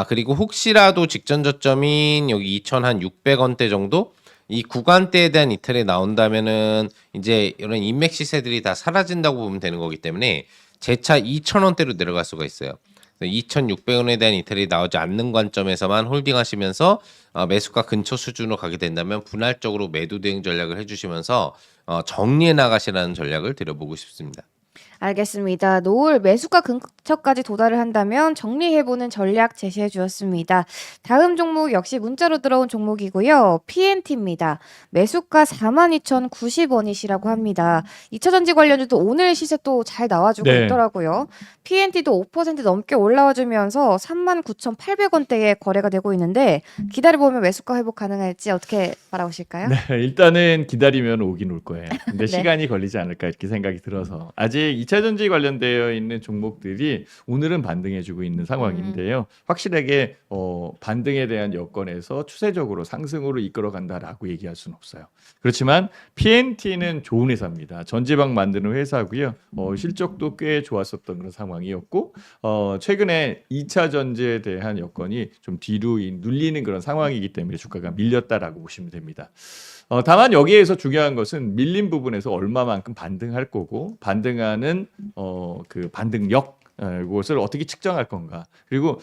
그리고 혹시라도 직전 저점인 여기 2,600원대 정도 이 구간대에 대한 이탈이 나온다면은 이제 이런 인맥 시세들이 다 사라진다고 보면 되는 거기 때문에 재차 2,000원대로 내려갈 수가 있어요. 2,600원에 대한 이탈이 나오지 않는 관점에서만 홀딩하시면서 매수가 근처 수준으로 가게 된다면 분할적으로 매도 대응 전략을 해주시면서 정리해 나가시라는 전략을 드려보고 싶습니다. 알겠습니다. 노을 매수가 근처까지 도달을 한다면 정리해보는 전략 제시해 주었습니다. 다음 종목 역시 문자로 들어온 종목이고요. PNT입니다. 매수가 42,090원이시라고 합니다. 2차전지 관련주도 오늘 시세 또 잘 나와주고 네. 있더라고요. PNT도 5% 넘게 올라와주면서 39,800원대에 거래가 되고 있는데 기다려보면 매수가 회복 가능할지 어떻게 바라보실까요? 네, 일단은 기다리면 오긴 올 거예요. 근데 네. 시간이 걸리지 않을까 이렇게 생각이 들어서 아직 2차전지 관련되어 있는 종목들이 오늘은 반등해주고 있는 상황인데요. 확실하게 반등에 대한 여건에서 추세적으로 상승으로 이끌어간다라고 얘기할 수는 없어요. 그렇지만 PNT는 좋은 회사입니다. 전지방 만드는 회사고요. 실적도 꽤 좋았었던 그런 상황이었고 최근에 2차 전지에 대한 여건이 좀 뒤로 눌리는 그런 상황이기 때문에 주가가 밀렸다라고 보시면 됩니다. 다만 여기에서 중요한 것은 밀린 부분에서 얼마만큼 반등할 거고 반등하는 그 반등력 이것을 어떻게 측정할 건가 그리고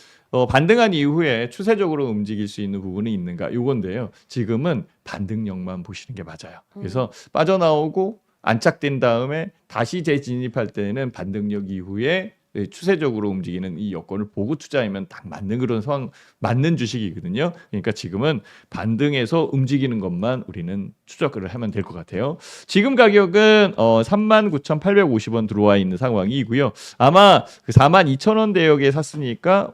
반등한 이후에 추세적으로 움직일 수 있는 부분이 있는가 이건데요. 지금은 반등력만 보시는 게 맞아요. 그래서 빠져나오고 안착된 다음에 다시 재진입할 때는 반등력 이후에 추세적으로 움직이는 이 여건을 보고 투자하면 딱 맞는 그런 상황, 맞는 주식이거든요. 그러니까 지금은 반등해서 움직이는 것만 우리는 추적을 하면 될 것 같아요. 지금 가격은 39,850원 들어와 있는 상황이고요. 아마 그 42,000원 대역에 샀으니까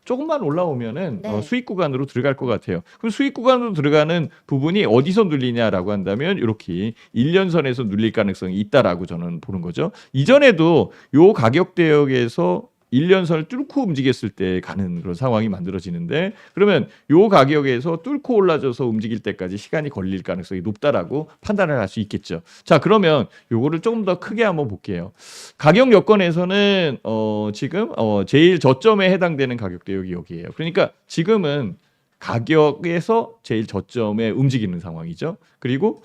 조금만 올라오면은 네. 수익 구간으로 들어갈 것 같아요. 그럼 수익 구간으로 들어가는 부분이 어디서 눌리냐라고 한다면 이렇게 1년선에서 눌릴 가능성이 있다라고 저는 보는 거죠. 이전에도 요 가격 대역에서 1년선을 뚫고 움직였을 때 가는 그런 상황이 만들어지는데 그러면 요 가격에서 뚫고 올라져서 움직일 때까지 시간이 걸릴 가능성이 높다라고 판단을 할 수 있겠죠. 자, 그러면 요거를 조금 더 크게 한번 볼게요. 가격 여건에서는 지금 제일 저점에 해당되는 가격 대역이 여기예요. 그러니까 지금은 가격에서 제일 저점에 움직이는 상황이죠. 그리고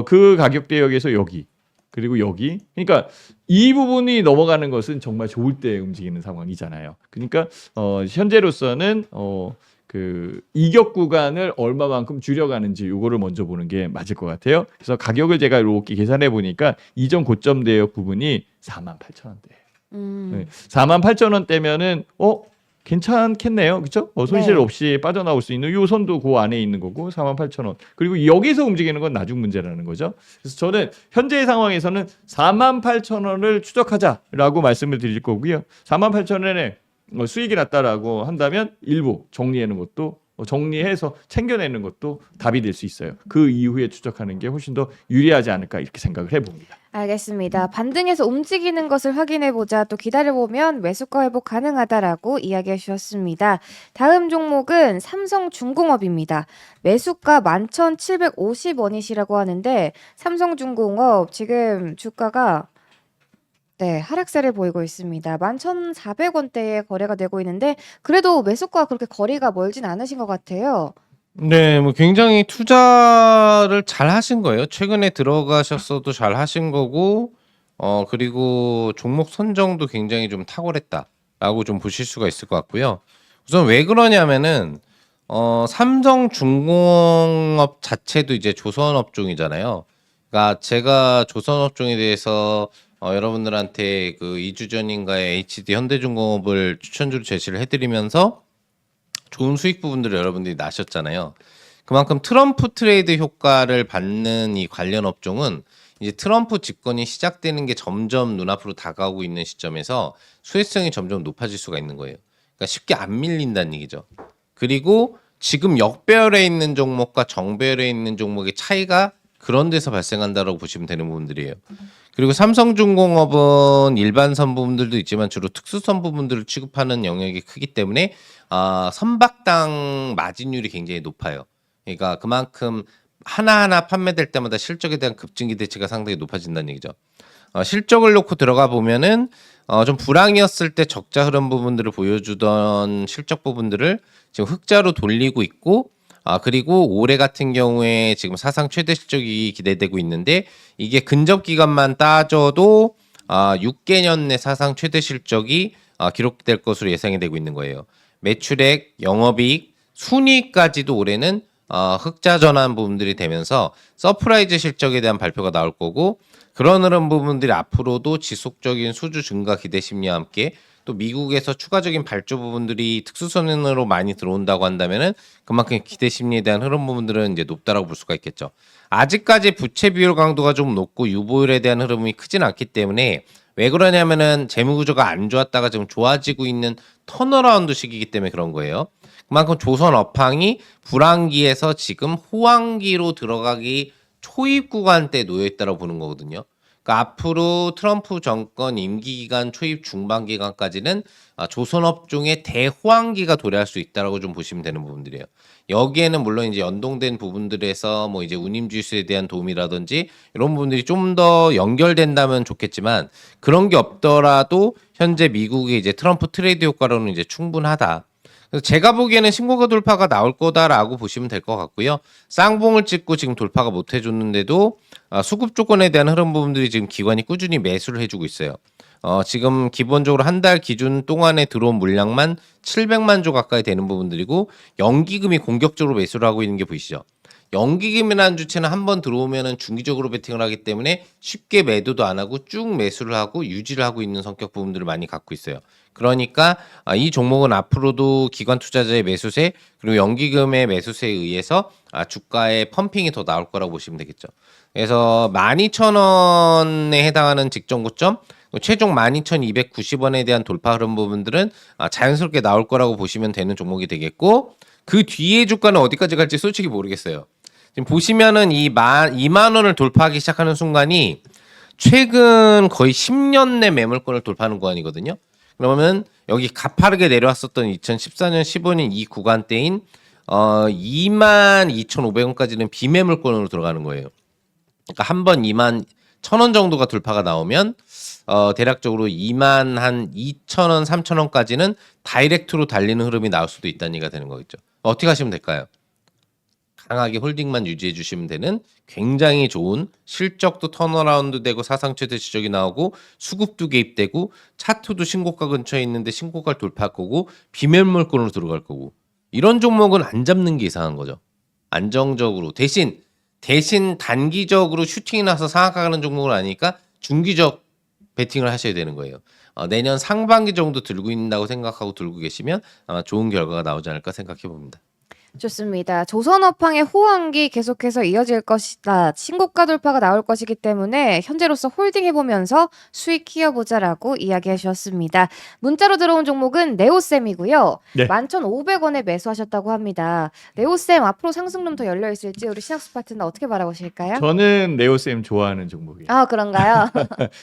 그 가격 대역에서 여기 그리고 여기 그러니까 이 부분이 넘어가는 것은 정말 좋을 때 움직이는 상황이잖아요. 그러니까 현재로서는 그 이격 구간을 얼마만큼 줄여가는지 요거를 먼저 보는 게 맞을 것 같아요. 그래서 가격을 제가 이렇게 계산해 보니까 이전 고점 대역 부분이 48,000원대예요. 네. 48,000원대면은 괜찮겠네요. 그렇죠? 손실 네. 없이 빠져나올 수 있는 요 선도 그 안에 있는 거고 48,000원. 그리고 여기서 움직이는 건 나중 문제라는 거죠. 그래서 저는 현재의 상황에서는 48,000원을 추적하자라고 말씀을 드릴 거고요. 48,000원에 수익이 났다라고 한다면 일부 정리하는 것도 정리해서 챙겨내는 것도 답이 될 수 있어요. 그 이후에 추적하는 게 훨씬 더 유리하지 않을까 이렇게 생각을 해봅니다. 알겠습니다. 반등해서 움직이는 것을 확인해보자. 또 기다려보면 매수가 회복 가능하다라고 이야기해 주셨습니다. 다음 종목은 삼성중공업입니다. 매수가 11,750원이시라고 하는데 삼성중공업 지금 주가가 하락세를 보이고 있습니다. 11,400원대에 거래가 되고 있는데 그래도 매수가와 그렇게 거리가 멀진 않으신 것 같아요. 네, 뭐 굉장히 투자를 잘 하신 거예요. 최근에 들어가셨어도 잘 하신 거고, 그리고 종목 선정도 굉장히 좀 탁월했다라고 좀 보실 수가 있을 것 같고요. 우선 왜 그러냐면은, 삼성중공업 자체도 이제 조선업종이잖아요. 그러니까 제가 조선업종에 대해서 여러분들한테 그 2주 전인가에 HD 현대중공업을 추천주로 제시를 해드리면서 좋은 수익 부분들을 여러분들이 나셨잖아요. 그만큼 트럼프 트레이드 효과를 받는 이 관련 업종은 이제 트럼프 집권이 시작되는 게 점점 눈앞으로 다가오고 있는 시점에서 수혜성이 점점 높아질 수가 있는 거예요. 그러니까 쉽게 안 밀린다는 얘기죠. 그리고 지금 역배열에 있는 종목과 정배열에 있는 종목의 차이가 그런 데서 발생한다라고 보시면 되는 부분들이에요. 그리고 삼성중공업은 일반선 부분들도 있지만 주로 특수선 부분들을 취급하는 영역이 크기 때문에 선박당 마진율이 굉장히 높아요. 그러니까 그만큼 하나하나 판매될 때마다 실적에 대한 급증 기대치가 상당히 높아진다는 얘기죠. 실적을 놓고 들어가 보면은 좀 불황이었을 때 적자 흐름 부분들을 보여주던 실적 부분들을 지금 흑자로 돌리고 있고, 그리고 올해 같은 경우에 지금 사상 최대 실적이 기대되고 있는데 이게 근접 기간만 따져도 6개년 내 사상 최대 실적이 기록될 것으로 예상이 되고 있는 거예요. 매출액, 영업이익, 순이익까지도 올해는 흑자 전환 부분들이 되면서 서프라이즈 실적에 대한 발표가 나올 거고, 그런 흐름 부분들이 앞으로도 지속적인 수주 증가 기대 심리와 함께 또 미국에서 추가적인 발주 부분들이 특수선으로 많이 들어온다고 한다면은 그만큼 기대 심리에 대한 흐름 부분들은 이제 높다라고 볼 수가 있겠죠. 아직까지 부채 비율 강도가 좀 높고 유보율에 대한 흐름이 크진 않기 때문에, 왜 그러냐면은 재무 구조가 안 좋았다가 지금 좋아지고 있는 턴어라운드 시기이기 때문에 그런 거예요. 그만큼 조선 업황이 불황기에서 지금 호황기로 들어가기 초입 구간대에 놓여 있다고 보는 거거든요. 그러니까 앞으로 트럼프 정권 임기 기간 초입 중반 기간까지는 조선업종의 대호황기가 도래할 수 있다라고 좀 보시면 되는 부분들이에요. 여기에는 물론 이제 연동된 부분들에서 뭐 이제 운임지수에 대한 도움이라든지 이런 부분들이 좀 더 연결된다면 좋겠지만, 그런 게 없더라도 현재 미국의 이제 트럼프 트레이드 효과로는 이제 충분하다. 그래서 제가 보기에는 신고가 돌파가 나올 거다라고 보시면 될 것 같고요. 쌍봉을 찍고 지금 돌파가 못 해줬는데도 수급 조건에 대한 흐름 부분들이 지금 기관이 꾸준히 매수를 해주고 있어요. 지금 기본적으로 한 달 기준 동안에 들어온 물량만 700만 조 가까이 되는 부분들이고, 연기금이 공격적으로 매수를 하고 있는 게 보이시죠? 연기금이라는 주체는 한번 들어오면은 중기적으로 베팅을 하기 때문에 쉽게 매도도 안 하고 쭉 매수를 하고 유지를 하고 있는 성격 부분들을 많이 갖고 있어요. 그러니까 이 종목은 앞으로도 기관 투자자의 매수세 그리고 연기금의 매수세에 의해서 주가의 펌핑이 더 나올 거라고 보시면 되겠죠. 그래서 12,000원에 해당하는 직전 고점, 최종 12,290원에 대한 돌파 흐름 부분들은 자연스럽게 나올 거라고 보시면 되는 종목이 되겠고, 그 뒤에 주가는 어디까지 갈지 솔직히 모르겠어요. 지금 보시면은 이 2만 원을 돌파하기 시작하는 순간이 최근 거의 10년 내 매물권을 돌파하는 구간이거든요. 그러면 여기 가파르게 내려왔었던 2014년 15년 이 구간대인 22,500원까지는 비매물권으로 들어가는 거예요. 그러니까 한 번 21,000원 정도가 돌파가 나오면 대략적으로 22,000원, 3,000원까지는 다이렉트로 달리는 흐름이 나올 수도 있다는 얘기가 되는 거겠죠. 어떻게 하시면 될까요? 강하게 홀딩만 유지해 주시면 되는 굉장히 좋은, 실적도 턴어라운드 되고 사상 최대 지적이 나오고 수급도 개입되고 차트도 신고가 근처에 있는데 신고가를 돌파할 거고 비매물권으로 들어갈 거고, 이런 종목은 안 잡는 게 이상한 거죠. 안정적으로 대신 단기적으로 슈팅이 나서 상한가는 종목은 아니니까 중기적 베팅을 하셔야 되는 거예요. 내년 상반기 정도 들고 있다고 생각하고 들고 계시면 아마 좋은 결과가 나오지 않을까 생각해 봅니다. 좋습니다. 조선업황의 호황기 계속해서 이어질 것이다. 신고가 돌파가 나올 것이기 때문에 현재로서 홀딩해보면서 수익 키워보자라고 이야기해 주셨습니다. 문자로 들어온 종목은 네오셈이고요. 네. 11,500원에 매수하셨다고 합니다. 네오셈 앞으로 상승룸 더 열려있을지 우리 신학수 파트너 어떻게 바라보실까요? 저는 네오쌤 좋아하는 종목이에요. 아 그런가요?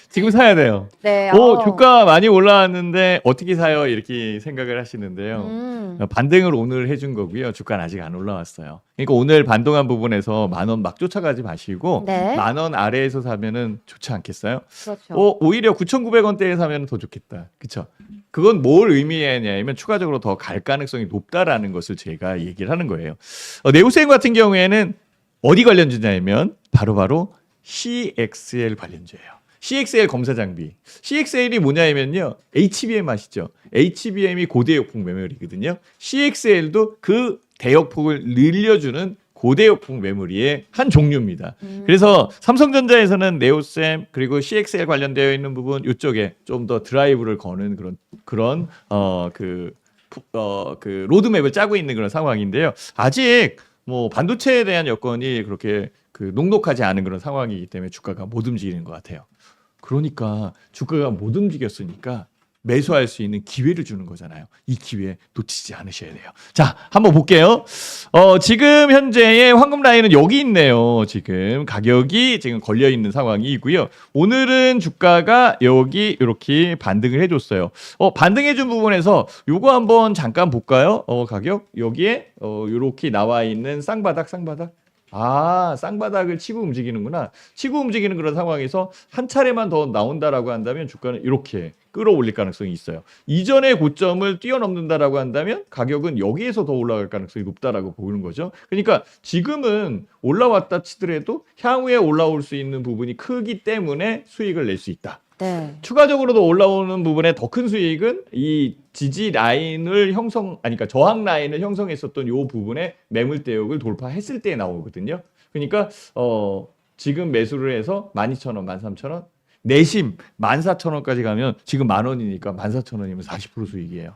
지금 사야 돼요. 네. 주가 많이 올라왔는데 어떻게 사요? 이렇게 생각을 하시는데요. 반등을 오늘 해준 거고요. 주가는 아직 안 올라왔어요. 그러니까 오늘 반동한 부분에서 10,000원 막 쫓아가지 마시고 네. 10,000원 아래에서 사면은 좋지 않겠어요? 그렇죠. 오히려 9,900원대에 사면 더 좋겠다. 그렇죠? 그건 뭘 의미하냐면 추가적으로 더 갈 가능성이 높다라는 것을 제가 얘기를 하는 거예요. 네오셈 같은 경우에는 어디 관련주냐면 바로 CXL 관련주예요. CXL 검사 장비. CXL이 뭐냐면요. HBM 아시죠? HBM이 고대역폭 메모리거든요. CXL도 그 대역폭을 늘려주는 고대역폭 메모리의 한 종류입니다. 그래서 삼성전자에서는 네오셈 그리고 CXL 관련되어 있는 부분 이쪽에 좀 더 드라이브를 거는 그런 로드맵을 짜고 있는 그런 상황인데요. 아직 뭐 반도체에 대한 여건이 그렇게 녹록하지 않은 그런 상황이기 때문에 주가가 못 움직이는 것 같아요. 그러니까 주가가 못 움직였으니까 매수할 수 있는 기회를 주는 거잖아요. 이 기회 놓치지 않으셔야 돼요. 자, 한번 볼게요. 지금 현재의 황금 라인은 여기 있네요. 지금 가격이 지금 걸려 있는 상황이고요. 오늘은 주가가 여기 이렇게 반등을 해줬어요. 반등해준 부분에서 요거 한번 잠깐 볼까요? 가격 여기에 이렇게 나와 있는 쌍바닥. 쌍바닥을 치고 움직이는구나. 치고 움직이는 그런 상황에서 한 차례만 더 나온다라고 한다면 주가는 이렇게 끌어올릴 가능성이 있어요. 이전의 고점을 뛰어넘는다라고 한다면 가격은 여기에서 더 올라갈 가능성이 높다라고 보는 거죠. 그러니까 지금은 올라왔다 치더라도 향후에 올라올 수 있는 부분이 크기 때문에 수익을 낼 수 있다. 네. 추가적으로도 올라오는 부분에 더 큰 수익은 이 지지 라인을 그러니까 저항 라인을 형성했었던 이 부분에 매물 대역을 돌파했을 때 나오거든요. 그러니까 지금 매수를 해서 12,000원, 13,000원, 내심 14,000원까지 가면 지금 10,000원이니까 14,000원이면 40% 수익이에요.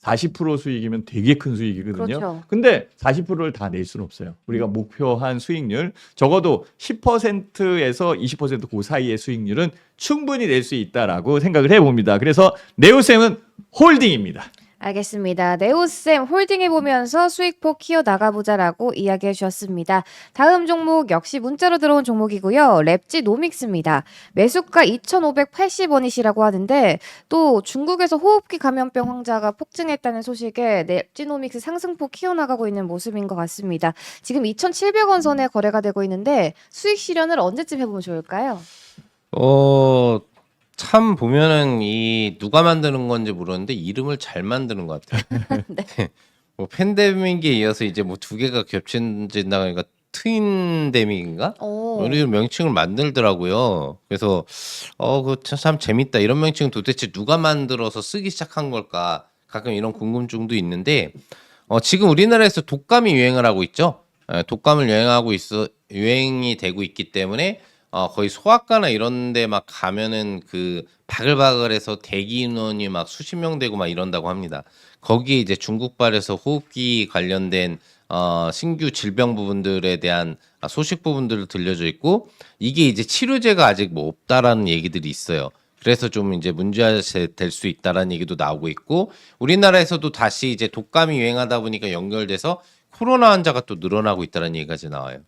40% 수익이면 되게 큰 수익이거든요. 그렇죠. 근데 40%를 다 낼 수는 없어요. 우리가 목표한 수익률 적어도 10%에서 20% 그 사이의 수익률은 충분히 낼 수 있다라고 생각을 해봅니다. 그래서 네오셈은 홀딩입니다. 알겠습니다. 네오셈 홀딩해보면서 수익폭 키워나가보자라고 이야기해 주셨습니다. 다음 종목 역시 문자로 들어온 종목이고요. 랩지노믹스입니다. 매수가 2,580원이시라고 하는데 또 중국에서 호흡기 감염병 환자가 폭증했다는 소식에 랩지노믹스 상승폭 키워나가고 있는 모습인 것 같습니다. 지금 2,700원 선에 거래가 되고 있는데 수익 실현을 언제쯤 해보면 좋을까요? 참 보면은 누가 만드는 건지 모르는데 이름을 잘 만드는 것 같아요. 네. 뭐 팬데믹에 이어서 이제 뭐 두 개가 겹친다고 하니까 트윈데믹인가? 이런 명칭을 만들더라고요. 그래서 참 재밌다. 이런 명칭 도대체 누가 만들어서 쓰기 시작한 걸까? 가끔 이런 궁금증도 있는데 지금 우리나라에서 독감이 유행을 하고 있죠. 독감을 유행이 되고 있기 때문에 거의 소아과나 이런 데 막 가면은 바글바글해서 대기 인원이 막 수십 명 되고 막 이런다고 합니다. 거기에 이제 중국발에서 호흡기 관련된 신규 질병 부분들에 대한 소식 부분들을 들려져 있고 이게 이제 치료제가 아직 뭐 없다라는 얘기들이 있어요. 그래서 좀 이제 문제가 될 수 있다라는 얘기도 나오고 있고 우리나라에서도 다시 이제 독감이 유행하다 보니까 연결돼서 코로나 환자가 또 늘어나고 있다는 얘기가 이제 나와요.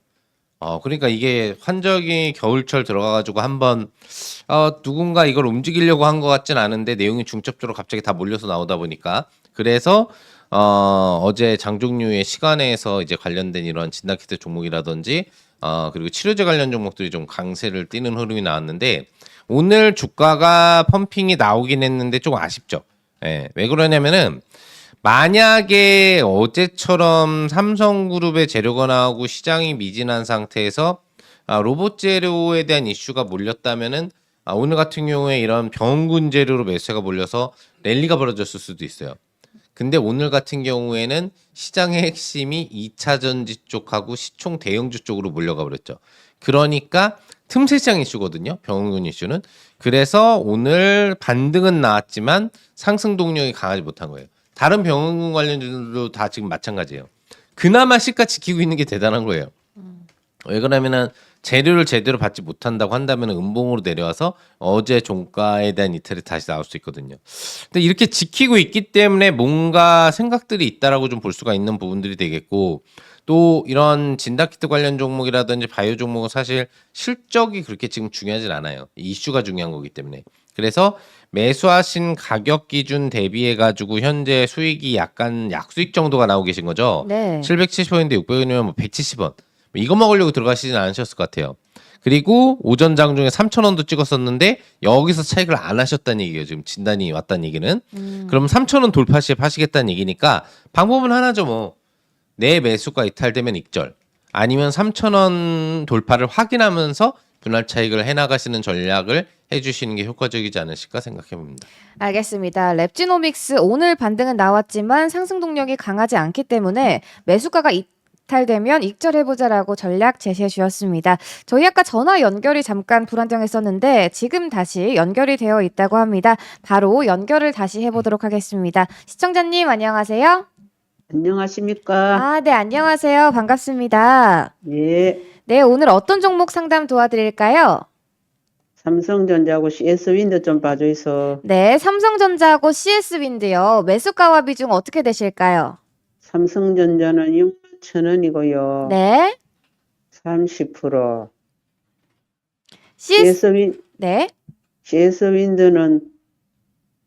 그러니까 이게 환절기 겨울철 들어가가지고 한번 누군가 이걸 움직이려고 한 것 같진 않은데 내용이 중첩적으로 갑자기 다 몰려서 나오다 보니까 그래서 어제 장종류의 시간에서 이제 관련된 이런 진단키트 종목이라든지 그리고 치료제 관련 종목들이 좀 강세를 띠는 흐름이 나왔는데 오늘 주가가 펌핑이 나오긴 했는데 조금 아쉽죠. 예, 왜 그러냐면은 만약에 어제처럼 삼성그룹의 재료가 나오고 시장이 미진한 상태에서 로봇 재료에 대한 이슈가 몰렸다면은 오늘 같은 경우에 이런 병원군 재료로 매수가 몰려서 랠리가 벌어졌을 수도 있어요. 근데 오늘 같은 경우에는 시장의 핵심이 2차 전지 쪽하고 시총 대형주 쪽으로 몰려가 버렸죠. 그러니까 틈새 시장 이슈거든요. 병원군 이슈는. 그래서 오늘 반등은 나왔지만 상승 동력이 강하지 못한 거예요. 다른 병원군 관련주들도 다 지금 마찬가지예요. 그나마 시가 지키고 있는 게 대단한 거예요. 왜 그러냐면은 재료를 제대로 받지 못한다고 한다면 음봉으로 내려와서 어제 종가에 대한 이탈이 다시 나올 수 있거든요. 근데 이렇게 지키고 있기 때문에 뭔가 생각들이 있다라고 좀 볼 수가 있는 부분들이 되겠고, 또 이런 진단키트 관련 종목이라든지 바이오 종목은 사실 실적이 그렇게 지금 중요하진 않아요. 이슈가 중요한 거기 때문에. 그래서 매수하신 가격 기준 대비해 가지고 현재 수익이 약간 약수익 정도가 나오고 계신 거죠. 네. 770원인데 600원이면 뭐 170원. 이거 먹으려고 들어가시진 않으셨을 것 같아요. 그리고 오전 장중에 3,000원도 찍었었는데 여기서 차익을 안 하셨다는 얘기예요. 지금 진단이 왔다는 얘기는. 그럼 3,000원 돌파 시에 파시겠다는 얘기니까 방법은 하나죠. 뭐 내 매수가 이탈되면 익절, 아니면 3,000원 돌파를 확인하면서 분할 차익을 해나가시는 전략을 해주시는 게 효과적이지 않으실까 생각해 봅니다. 알겠습니다. 랩지노믹스 오늘 반등은 나왔지만 상승 동력이 강하지 않기 때문에 매수가가 이탈되면 익절해보자라고 전략 제시해 주셨습니다. 저희 아까 전화 연결이 잠깐 불안정했었는데 지금 다시 연결이 되어 있다고 합니다. 바로 연결을 다시 해보도록 하겠습니다. 시청자님 안녕하세요. 안녕하십니까? 아, 네, 안녕하세요. 반갑습니다. 예. 네, 오늘 어떤 종목 상담 도와드릴까요? 삼성전자하고 CS윈드 좀 봐줘서. 네, 삼성전자하고 CS윈드요. 매수가와 비중 어떻게 되실까요? 삼성전자는 61,000원이고요. 네, 30%. CS, 네, CS윈드는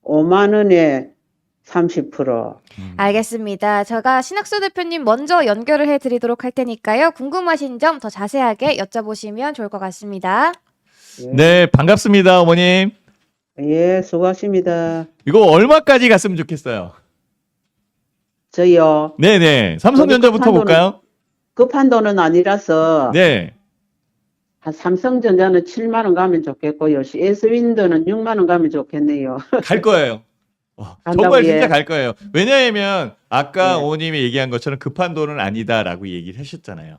5만 원에 30%. 알겠습니다. 제가 신학수 대표님 먼저 연결을 해드리도록 할 테니까요. 궁금하신 점 더 자세하게 여쭤보시면 좋을 것 같습니다. 네, 반갑습니다, 어머님. 예, 수고하십니다. 이거 얼마까지 갔으면 좋겠어요? 저요. 네네. 삼성전자부터 저는 볼까요? 급한 돈은 아니라서 네. 한 삼성전자는 7만 원 가면 좋겠고요. CS윈드는 6만 원 가면 좋겠네요. 갈 거예요. 간다고, 정말 예. 진짜 갈 거예요. 왜냐하면 아까 네. 어머님이 얘기한 것처럼 급한 돈은 아니다라고 얘기를 하셨잖아요.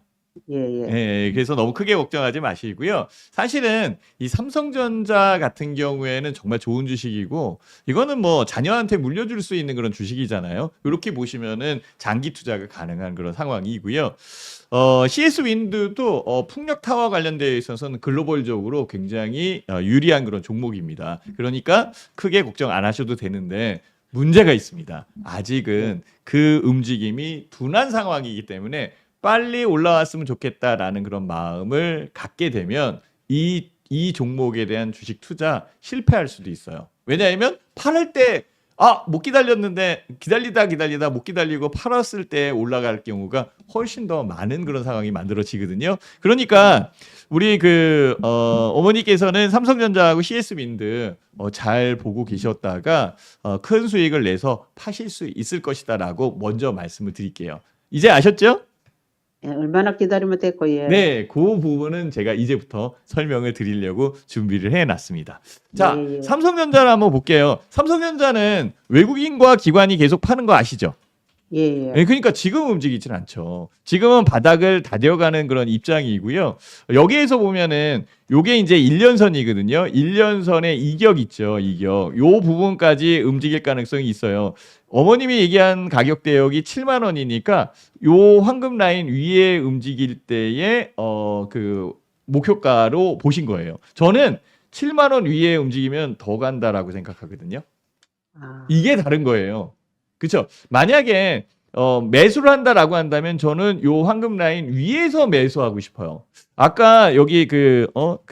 예, 예. 예, 그래서 너무 크게 걱정하지 마시고요. 사실은 이 삼성전자 같은 경우에는 정말 좋은 주식이고, 이거는 뭐 자녀한테 물려줄 수 있는 그런 주식이잖아요. 이렇게 보시면은 장기 투자가 가능한 그런 상황이고요. CS 윈드도 풍력 타워 관련되어 있어서는 글로벌적으로 굉장히 유리한 그런 종목입니다. 그러니까 크게 걱정 안 하셔도 되는데, 문제가 있습니다. 아직은 그 움직임이 둔한 상황이기 때문에 빨리 올라왔으면 좋겠다라는 그런 마음을 갖게 되면 이 종목에 대한 주식 투자 실패할 수도 있어요. 왜냐하면 팔을 때 못 기다렸는데 기다리다 못 기다리고 팔았을 때 올라갈 경우가 훨씬 더 많은 그런 상황이 만들어지거든요. 그러니까 우리 어머니께서는 삼성전자하고 CS윈드 잘 보고 계셨다가 큰 수익을 내서 파실 수 있을 것이다라고 먼저 말씀을 드릴게요. 이제 아셨죠? 예, 얼마나 기다리면 됐고, 예. 네, 그 부분은 제가 이제부터 설명을 드리려고 준비를 해놨습니다. 자, 예, 예. 삼성전자를 한번 볼게요. 삼성전자는 외국인과 기관이 계속 파는 거 아시죠? 예, 예. 네, 그러니까 지금 움직이진 않죠. 지금은 바닥을 다려가는 그런 입장이고요. 여기에서 보면은 요게 이제 1년선이거든요. 1년선에 이격 있죠. 이격. 요 부분까지 움직일 가능성이 있어요. 어머님이 얘기한 가격 대역이 7만 원이니까 요 황금 라인 위에 움직일 때의 목표가로 보신 거예요. 저는 7만 원 위에 움직이면 더 간다라고 생각하거든요. 아, 이게 다른 거예요. 그렇죠? 만약에 매수를 한다라고 한다면 저는 요 황금 라인 위에서 매수하고 싶어요. 아까 여기 그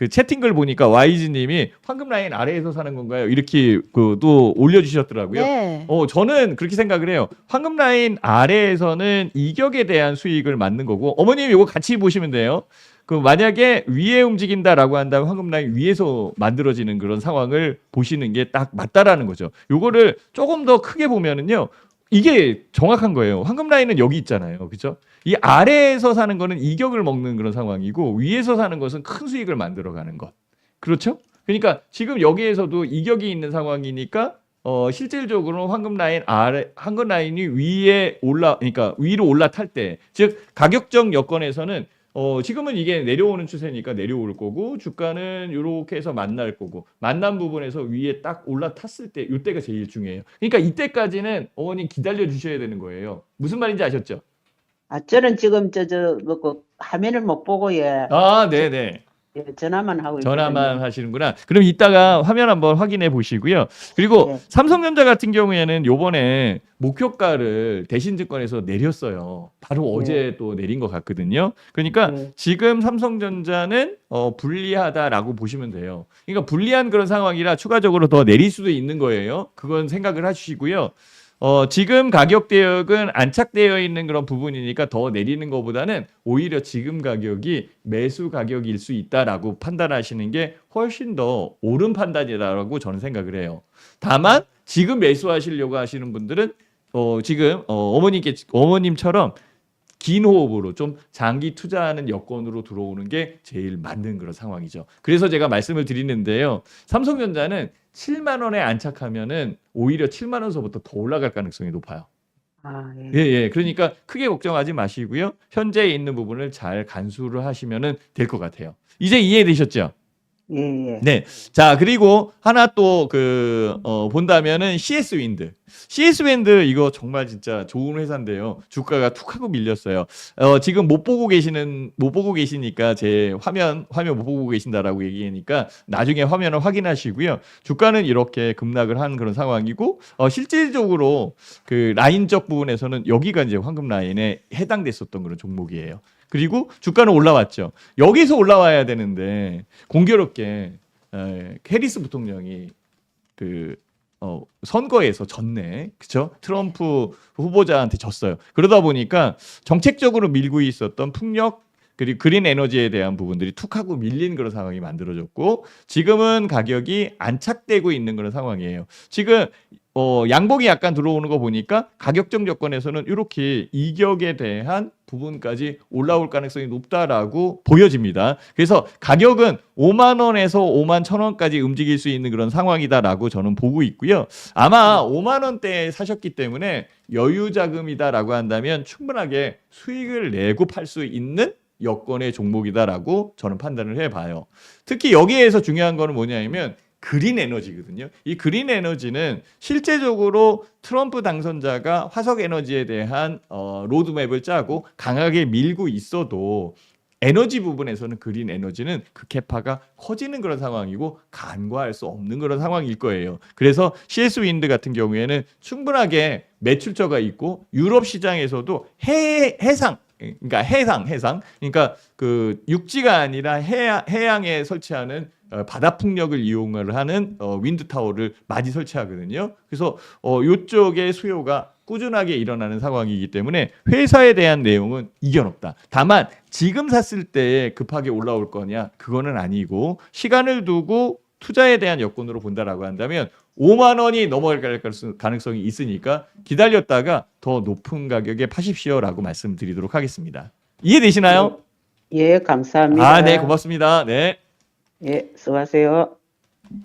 채팅글 보니까 YG님이 황금 라인 아래에서 사는 건가요? 이렇게 또 올려주셨더라고요. 네. 저는 그렇게 생각을 해요. 황금 라인 아래에서는 이격에 대한 수익을 맞는 거고, 어머님 이거 같이 보시면 돼요. 만약에 위에 움직인다라고 한다면 황금 라인 위에서 만들어지는 그런 상황을 보시는 게 딱 맞다라는 거죠. 요거를 조금 더 크게 보면은요, 이게 정확한 거예요. 황금 라인은 여기 있잖아요. 그렇죠? 이 아래에서 사는 거는 이격을 먹는 그런 상황이고, 위에서 사는 것은 큰 수익을 만들어가는 것. 그렇죠? 그러니까 지금 여기에서도 이격이 있는 상황이니까 실질적으로 황금 라인이 그러니까 위로 올라탈 때, 즉 가격적 여건에서는 지금은 이게 내려오는 추세니까 내려올 거고, 주가는 이렇게 해서 만날 거고, 만난 부분에서 위에 딱 올라탔을 때 이때가 제일 중요해요. 그러니까 이때까지는 어머니 기다려 주셔야 되는 거예요. 무슨 말인지 아셨죠? 저는 지금 뭐 화면을 못 보고 예, 아, 네네. 예, 전화만 하고 전화만 있거든요. 하시는구나. 그럼 이따가 화면 한번 확인해 보시고요. 그리고 네. 삼성전자 같은 경우에는 요번에 목표가를 대신증권에서 내렸어요. 바로 네. 어제 또 내린 것 같거든요. 그러니까 네. 지금 삼성전자는 불리하다라고 보시면 돼요. 그러니까 불리한 그런 상황이라 추가적으로 더 내릴 수도 있는 거예요. 그건 생각을 하시고요. 지금 가격 대역은 안착되어 있는 그런 부분이니까 더 내리는 것보다는 오히려 지금 가격이 매수 가격일 수 있다라고 판단하시는 게 훨씬 더 옳은 판단이다라고 저는 생각을 해요. 다만 지금 매수하시려고 하시는 분들은 지금 어머님처럼 긴 호흡으로 좀 장기 투자하는 여건으로 들어오는 게 제일 맞는 그런 상황이죠. 그래서 제가 말씀을 드리는데요. 삼성전자는 7만 원에 안착하면은 오히려 7만 원서부터 더 올라갈 가능성이 높아요. 아, 예. 예. 그러니까 크게 걱정하지 마시고요. 현재 있는 부분을 잘 간수를 하시면은 될 것 같아요. 이제 이해되셨죠? 예, 예. 네. 자, 그리고 하나 또 본다면은 CS 윈드. CS 윈드 이거 정말 진짜 좋은 회사인데요. 주가가 툭 하고 밀렸어요. 지금 못 보고 계시니까 제 화면 못 보고 계신다라고 얘기하니까 나중에 화면을 확인하시고요. 주가는 이렇게 급락을 한 그런 상황이고, 실질적으로 그 라인적 부분에서는 여기가 이제 황금 라인에 해당됐었던 그런 종목이에요. 그리고 주가는 올라왔죠. 여기서 올라와야 되는데 공교롭게 해리스 부통령이 선거에서 졌네. 그렇죠? 트럼프 후보자한테 졌어요. 그러다 보니까 정책적으로 밀고 있었던 풍력 그리고 그린 에너지에 대한 부분들이 툭 하고 밀린 그런 상황이 만들어졌고 지금은 가격이 안착되고 있는 그런 상황이에요. 지금 양봉이 약간 들어오는 거 보니까 가격적 여건에서는 이렇게 이격에 대한 부분까지 올라올 가능성이 높다라고 보여집니다. 그래서 가격은 5만 원에서 5만 1천 원까지 움직일 수 있는 그런 상황이다라고 저는 보고 있고요. 아마 5만 원대에 사셨기 때문에 여유 자금이다라고 한다면 충분하게 수익을 내고 팔 수 있는 여건의 종목이다라고 저는 판단을 해봐요. 특히 여기에서 중요한 거는 뭐냐면 그린 에너지거든요. 이 그린 에너지는 실제적으로 트럼프 당선자가 화석 에너지에 대한 로드맵을 짜고 강하게 밀고 있어도 에너지 부분에서는 그린 에너지는 그 캐파가 커지는 그런 상황이고 간과할 수 없는 그런 상황일 거예요. 그래서 CS 윈드 같은 경우에는 충분하게 매출처가 있고 유럽 시장에서도 해상 그러니까 그 육지가 아니라 해양에 설치하는 바다 풍력을 이용을 하는 윈드 타워를 많이 설치하거든요. 그래서 이쪽의 수요가 꾸준하게 일어나는 상황이기 때문에 회사에 대한 내용은 이견 없다. 다만 지금 샀을 때 급하게 올라올 거냐 그거는 아니고 시간을 두고 투자에 대한 여건으로 본다라고 한다면 5만 원이 넘어갈 가능성이 있으니까 기다렸다가 더 높은 가격에 파십시오라고 말씀드리도록 하겠습니다. 이해되시나요? 예, 감사합니다. 네, 고맙습니다. 네. 예, 수고하세요.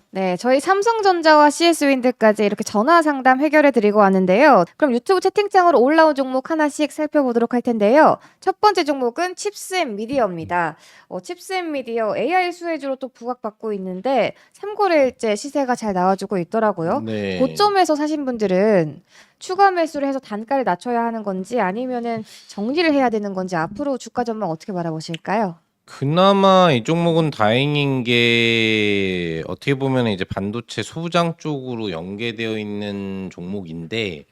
네, 저희 삼성전자와 CS윈드까지 이렇게 전화 상담 해결해 드리고 왔는데요. 그럼 유튜브 채팅창으로 올라온 종목 하나씩 살펴보도록 할 텐데요. 첫 번째 종목은 칩스앤미디어입니다. 칩스앤미디어 AI 수혜주로 또 부각받고 있는데 3거래일째 시세가 잘 나와주고 있더라고요. 네. 고점에서 사신 분들은 추가 매수를 해서 단가를 낮춰야 하는 건지 아니면은 정리를 해야 되는 건지 앞으로 주가 전망 어떻게 바라보실까요? 그나마 이 종목은 다행인 게 어떻게 보면 이제 반도체 소부장 쪽으로 연계되어 있는 종목인데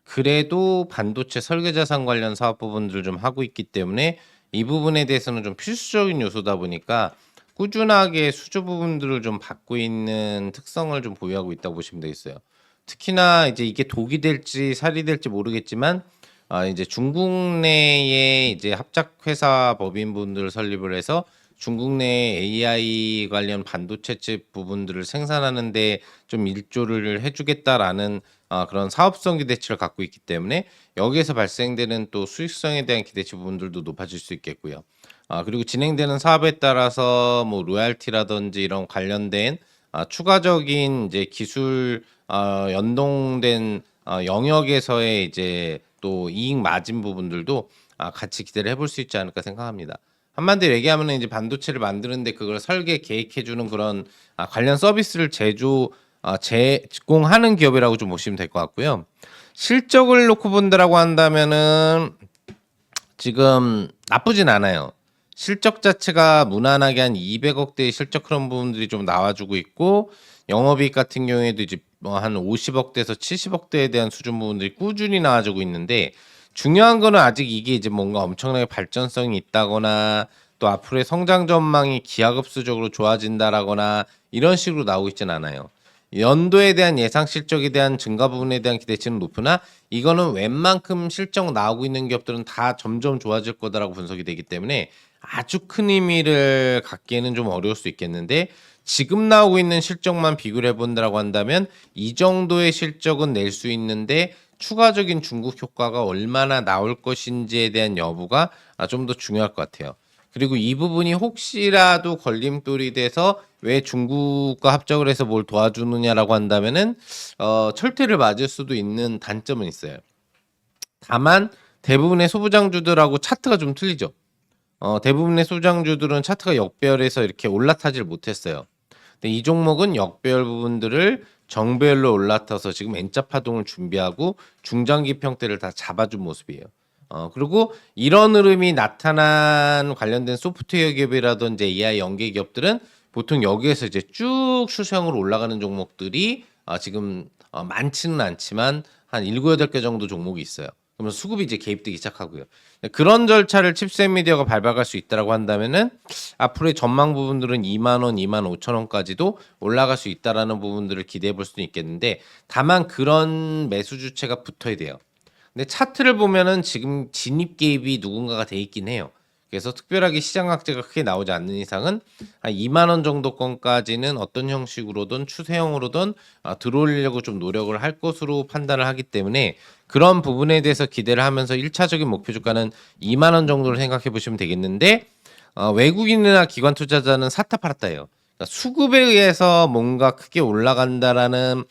그래도 반도체 설계 자산 관련 사업 부분들을 좀 하고 있기 때문에 이 부분에 대해서는 좀 필수적인 요소다 보니까 꾸준하게 수주 부분들을 좀 받고 있는 특성을 좀 보유하고 있다고 보시면 되겠어요. 특히나 이제 이게 독이 될지 살이 될지 모르겠지만 이제 중국 내에 이제 합작 회사 법인분들을 설립을 해서 중국 내 AI 관련 반도체 칩 부분들을 생산하는데 좀 일조를 해주겠다라는 그런 사업성 기대치를 갖고 있기 때문에 여기에서 발생되는 또 수익성에 대한 기대치 부분들도 높아질 수 있겠고요. 그리고 진행되는 사업에 따라서 뭐 로얄티라든지 이런 관련된 추가적인 이제 기술 연동된 영역에서의 이제 또 이익 마진 부분들도 같이 기대를 해볼 수 있지 않을까 생각합니다. 한마디로 얘기하면 이제 반도체를 만드는데 그걸 설계 계획해주는 그런 관련 서비스를 제공하는 기업이라고 좀 보시면 될 것 같고요. 실적을 놓고 본다라고 한다면은 지금 나쁘진 않아요. 실적 자체가 무난하게 한 200억대의 실적 그런 부분들이 좀 나와주고 있고 영업이익 같은 경우에도 이제 뭐 한 50억대에서 70억대에 대한 수준 부분들이 꾸준히 나와주고 있는데 중요한 거는 아직 이게 이제 뭔가 엄청나게 발전성이 있다거나 또 앞으로의 성장 전망이 기하급수적으로 좋아진다라거나 이런 식으로 나오고 있진 않아요. 연도에 대한 예상 실적에 대한 증가 부분에 대한 기대치는 높으나 이거는 웬만큼 실적 나오고 있는 기업들은 다 점점 좋아질 거다라고 분석이 되기 때문에 아주 큰 의미를 갖기에는 좀 어려울 수 있겠는데 지금 나오고 있는 실적만 비교를 해본다라고 한다면 이 정도의 실적은 낼 수 있는데 추가적인 중국 효과가 얼마나 나올 것인지에 대한 여부가 좀 더 중요할 것 같아요. 그리고 이 부분이 혹시라도 걸림돌이 돼서 왜 중국과 합작을 해서 뭘 도와주느냐라고 한다면은 철퇴를 맞을 수도 있는 단점은 있어요. 다만 대부분의 소부장주들하고 차트가 좀 틀리죠. 대부분의 소부장주들은 차트가 역배열해서 이렇게 올라타질 못했어요. 근데 이 종목은 역배열 부분들을 정배열로 올라타서 지금 N자 파동을 준비하고 중장기 평대를 다 잡아준 모습이에요. 그리고 이런 흐름이 나타난 관련된 소프트웨어 기업이라든지 AI 연계 기업들은 보통 여기에서 이제 쭉 추세형으로 올라가는 종목들이 지금 많지는 않지만 한 7, 8개 정도 종목이 있어요. 그러면 수급이 이제 개입되기 시작하고요. 그런 절차를 칩셋미디어가 밟아갈 수 있다라고 한다면은 앞으로의 전망 부분들은 2만 원, 2만 5천 원까지도 올라갈 수 있다라는 부분들을 기대해 볼 수는 있겠는데 다만 그런 매수 주체가 붙어야 돼요. 근데 차트를 보면은 지금 진입 개입이 누군가가 돼 있긴 해요. 그래서 특별하게 시장 악재가 크게 나오지 않는 이상은 한 2만 원 정도권까지는 어떤 형식으로든 추세형으로든 들어오려고 좀 노력을 할 것으로 판단을 하기 때문에 그런 부분에 대해서 기대를 하면서 1차적인 목표 주가는 2만 원 정도를 생각해 보시면 되겠는데 외국인이나 기관 투자자는 사타 팔았다예요. 그러니까 수급에 의해서 뭔가 크게 올라간다라는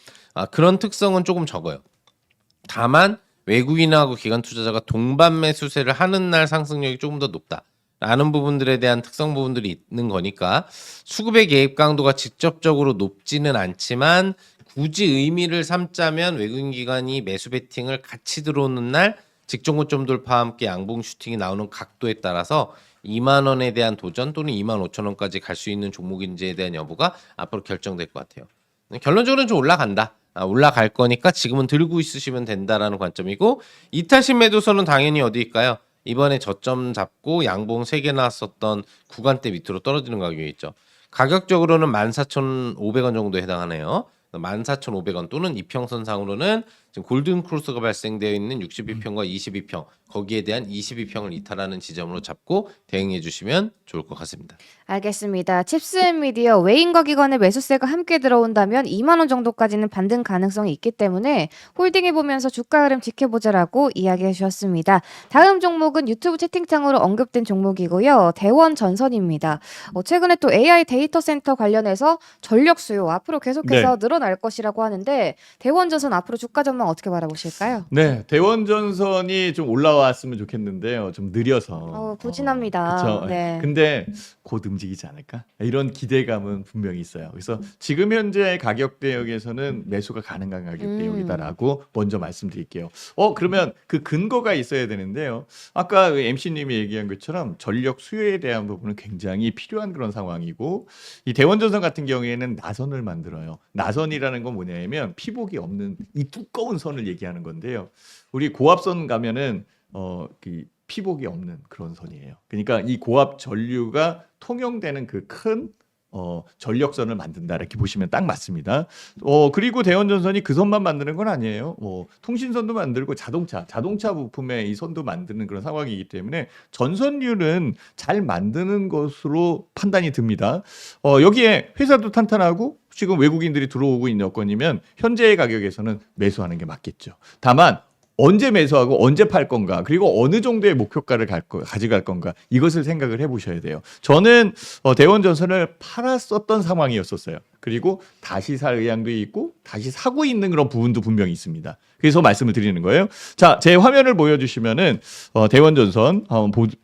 그런 특성은 조금 적어요. 다만 외국인하고 기관 투자자가 동반 매수세를 하는 날 상승력이 조금 더 높다라는 부분들에 대한 특성 부분들이 있는 거니까 수급의 개입 강도가 직접적으로 높지는 않지만 굳이 의미를 삼자면 외국인 기관이 매수 베팅을 같이 들어오는 날 직전고점 돌파와 함께 양봉 슈팅이 나오는 각도에 따라서 2만 원에 대한 도전 또는 2만 5천 원까지 갈 수 있는 종목인지에 대한 여부가 앞으로 결정될 것 같아요. 결론적으로는 좀 올라간다. 올라갈 거니까 지금은 들고 있으시면 된다라는 관점이고 이타심 매도선은 당연히 어디일까요? 이번에 저점 잡고 양봉 3개 나왔었던 구간대 밑으로 떨어지는 가격이 있죠. 가격적으로는 14,500원 정도에 해당하네요. 14,500원 또는 이평선상으로는 지금 골든 크로스가 발생되어 있는 62평과 22평 거기에 대한 22평을 이탈하는 지점으로 잡고 대응해 주시면 좋을 것 같습니다. 알겠습니다. 칩스앤미디어 외인과 기관의 매수세가 함께 들어온다면 2만 원 정도까지는 반등 가능성이 있기 때문에 홀딩해 보면서 주가 흐름 지켜보자라고 이야기해 주셨습니다. 다음 종목은 유튜브 채팅창으로 언급된 종목이고요. 대원전선입니다. 최근에 또 AI 데이터 센터 관련해서 전력 수요 앞으로 계속해서 늘어날 것이라고 하는데 대원전선 앞으로 주가 전망 어떻게 바라보실까요? 네, 대원전선이 좀 올라왔으면 좋겠는데요. 좀 느려서. 부진합니다. 그렇죠. 네. 근데 곧 움직이지 않을까? 이런 기대감은 분명히 있어요. 그래서 지금 현재 가격 대역에서는 매수가 가능한 가격 대역이다라고 먼저 말씀드릴게요. 그러면 그 근거가 있어야 되는데요. 아까 MC님이 얘기한 것처럼 전력 수요에 대한 부분은 굉장히 필요한 그런 상황이고 이 대원전선 같은 경우에는 나선을 만들어요. 나선이라는 건 뭐냐면 피복이 없는 이 두꺼운 선을 얘기하는 건데요. 우리 고압선 가면은 그 피복이 없는 그런 선이에요. 그러니까 이 고압 전류가 통용되는 그 큰 전력선을 만든다 이렇게 보시면 딱 맞습니다. 그리고 대원전선이 그 선만 만드는 건 아니에요. 통신선도 만들고 자동차 부품의 이 선도 만드는 그런 상황이기 때문에 전선류는 잘 만드는 것으로 판단이 듭니다. 여기에 회사도 탄탄하고 지금 외국인들이 들어오고 있는 여건이면 현재의 가격에서는 매수하는 게 맞겠죠. 다만 언제 매수하고 언제 팔 건가 그리고 어느 정도의 목표가를 가져갈 건가 이것을 생각을 해보셔야 돼요. 저는 대원전선을 팔았었던 상황이었었어요. 그리고 다시 살 의향도 있고 다시 사고 있는 그런 부분도 분명히 있습니다. 그래서 말씀을 드리는 거예요. 자, 제 화면을 보여주시면은 대원전선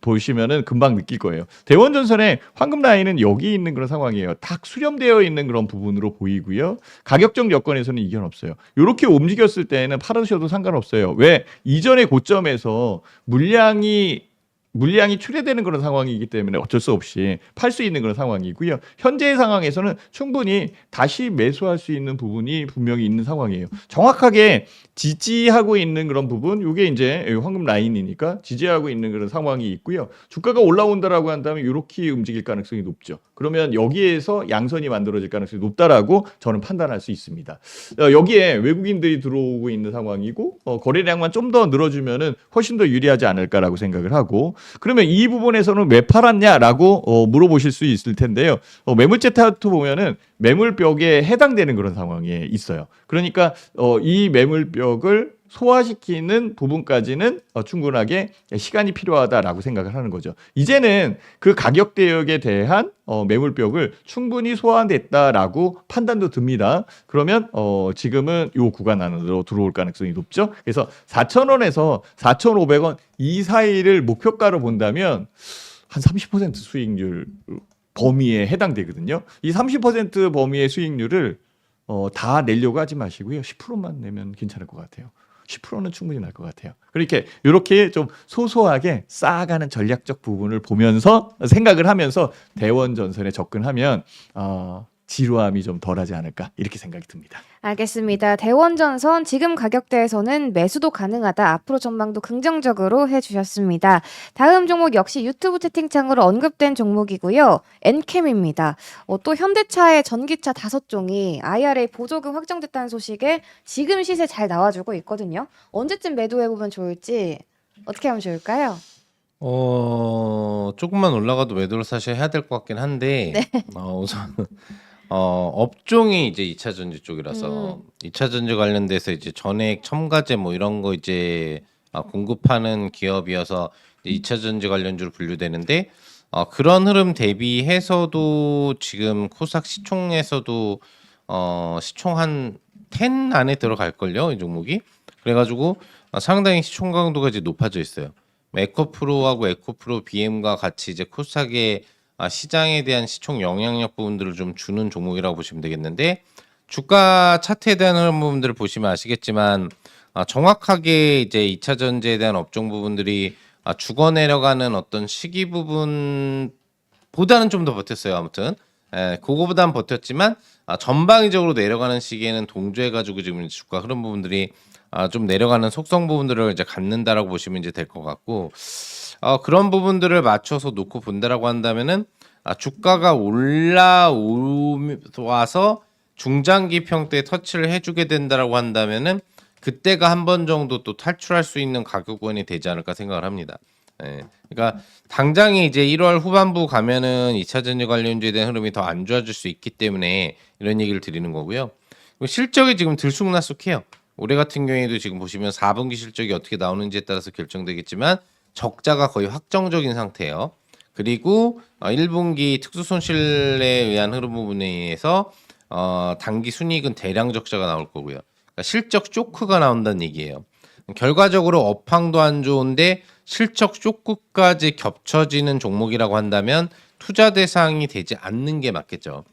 보시면은 금방 느낄 거예요. 대원전선의 황금 라인은 여기 있는 그런 상황이에요. 딱 수렴되어 있는 그런 부분으로 보이고요. 가격적 여건에서는 이견 없어요. 이렇게 움직였을 때에는 팔으셔도 상관없어요. 왜? 이전의 고점에서 물량이 물량이 출회되는 그런 상황이기 때문에 어쩔 수 없이 팔 수 있는 그런 상황이고요. 현재의 상황에서는 충분히 다시 매수할 수 있는 부분이 분명히 있는 상황이에요. 정확하게 지지하고 있는 그런 부분, 이게 이제 황금 라인이니까 지지하고 있는 그런 상황이 있고요. 주가가 올라온다라고 한다면 이렇게 움직일 가능성이 높죠. 그러면 여기에서 양선이 만들어질 가능성이 높다라고 저는 판단할 수 있습니다. 여기에 외국인들이 들어오고 있는 상황이고 거래량만 좀 더 늘어주면은 훨씬 더 유리하지 않을까라고 생각을 하고, 그러면 이 부분에서는 왜 팔았냐라고 물어보실 수 있을 텐데요. 매물제 차트 보면은 매물벽에 해당되는 그런 상황에 있어요. 그러니까 이 매물벽을 소화시키는 부분까지는 충분하게 시간이 필요하다라고 생각을 하는 거죠. 이제는 그 가격 대역에 대한 매물벽을 충분히 소화됐다라고 판단도 듭니다. 그러면 지금은 이 구간 안으로 들어올 가능성이 높죠. 그래서 4,000원에서 4,500원 이 사이를 목표가로 본다면 한 30% 수익률 범위에 해당되거든요. 이 30% 범위의 수익률을 다 내려고 하지 마시고요. 10%만 내면 괜찮을 것 같아요. 10%는 충분히 날 것 같아요. 그렇게 이렇게 좀 소소하게 쌓아가는 전략적 부분을 보면서 생각을 하면서 대원전선에 접근하면 지루함이 좀 덜하지 않을까 이렇게 생각이 듭니다. 알겠습니다. 대원전선 지금 가격대에서는 매수도 가능하다. 앞으로 전망도 긍정적으로 해주셨습니다. 다음 종목 역시 유튜브 채팅창으로 언급된 종목이고요. 엔캠입니다. 또 현대차의 전기차 5종이 IRA 보조금 확정됐다는 소식에 지금 시세 잘 나와주고 있거든요. 언제쯤 매도해보면 좋을지 어떻게 하면 좋을까요? 조금만 올라가도 매도를 사실 해야 될 것 같긴 한데, 우선 업종이 이제 2차 전지 쪽이라서 2차 전지 관련돼서 이제 전액 첨가제 뭐 이런 거 이제 공급하는 기업이어서 2차 전지 관련주로 분류되는데, 그런 흐름 대비해서도 지금 코스닥 시총에서도 시총 한 10 안에 들어갈걸요, 이 종목이. 그래가지고 상당히 시총 강도가 이제 높아져 있어요. 에코프로하고 에코프로 BM과 같이 이제 코스닥의 시장에 대한 시총 영향력 부분들을 좀 주는 종목이라고 보시면 되겠는데, 주가 차트에 대한 흐름 부분들을 보시면 아시겠지만 정확하게 이제 2차 전지에 대한 업종 부분들이 죽어 내려가는 어떤 시기 부분보다는 좀 더 버텼어요. 아무튼 그거보다는 버텼지만 전방위적으로 내려가는 시기에는 동조해가지고 지금 주가 흐름 부분들이 좀 내려가는 속성 부분들을 이제 갖는다라고 보시면 이제 될 것 같고, 그런 부분들을 맞춰서 놓고 본다라고 한다면은 주가가 올라와서 중장기 평대에 터치를 해주게 된다라고 한다면은 그때가 한 번 정도 또 탈출할 수 있는 가격권이 되지 않을까 생각을 합니다. 그러니까 당장에 이제 1월 후반부 가면은 2차 전지 관련주에 대한 흐름이 더 안 좋아질 수 있기 때문에 이런 얘기를 드리는 거고요. 실적이 지금 들쑥날쑥해요. 올해 같은 경우에도 지금 보시면 4분기 실적이 어떻게 나오는지에 따라서 결정되겠지만 적자가 거의 확정적인 상태예요. 그리고 1분기 특수손실에 의한 흐름 부분에 의해서 단기 순이익은 대량 적자가 나올 거고요. 그러니까 실적 쇼크가 나온다는 얘기예요. 결과적으로 업황도 안 좋은데 실적 쇼크까지 겹쳐지는 종목이라고 한다면 투자 대상이 되지 않는 게 맞겠죠.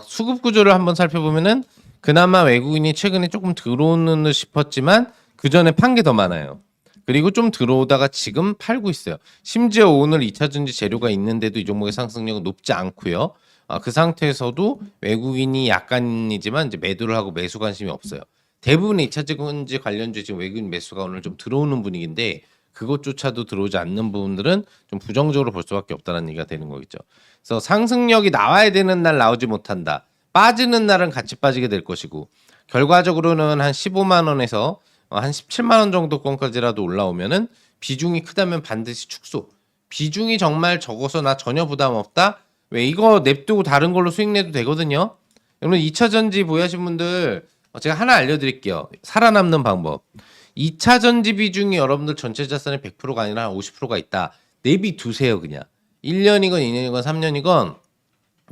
수급 구조를 한번 살펴보면은 그나마 외국인이 최근에 조금 들어오는 듯 싶었지만 그 전에 판 게 더 많아요. 그리고 좀 들어오다가 지금 팔고 있어요. 심지어 오늘 2차 전지 재료가 있는데도 이 종목의 상승력은 높지 않고요. 그 상태에서도 외국인이 약간이지만 이제 매도를 하고 매수 관심이 없어요. 대부분의 2차 전지 관련주 지금 외국인 매수가 오늘 좀 들어오는 분위기인데 그것조차도 들어오지 않는 부분들은 좀 부정적으로 볼 수밖에 없다는 얘기가 되는 거겠죠. 그래서 상승력이 나와야 되는 날 나오지 못한다. 빠지는 날은 같이 빠지게 될 것이고, 결과적으로는 한 15만 원에서 한 17만 원 정도권까지라도 올라오면은 비중이 크다면 반드시 축소. 비중이 정말 적어서 나 전혀 부담 없다. 왜 이거 냅두고 다른 걸로 수익 내도 되거든요. 여러분 2차 전지 보유하신 분들 제가 하나 알려드릴게요. 살아남는 방법. 2차 전지 비중이 여러분들 전체 자산의 100%가 아니라 한 50%가 있다. 내비 두세요 그냥. 1년이건 2년이건 3년이건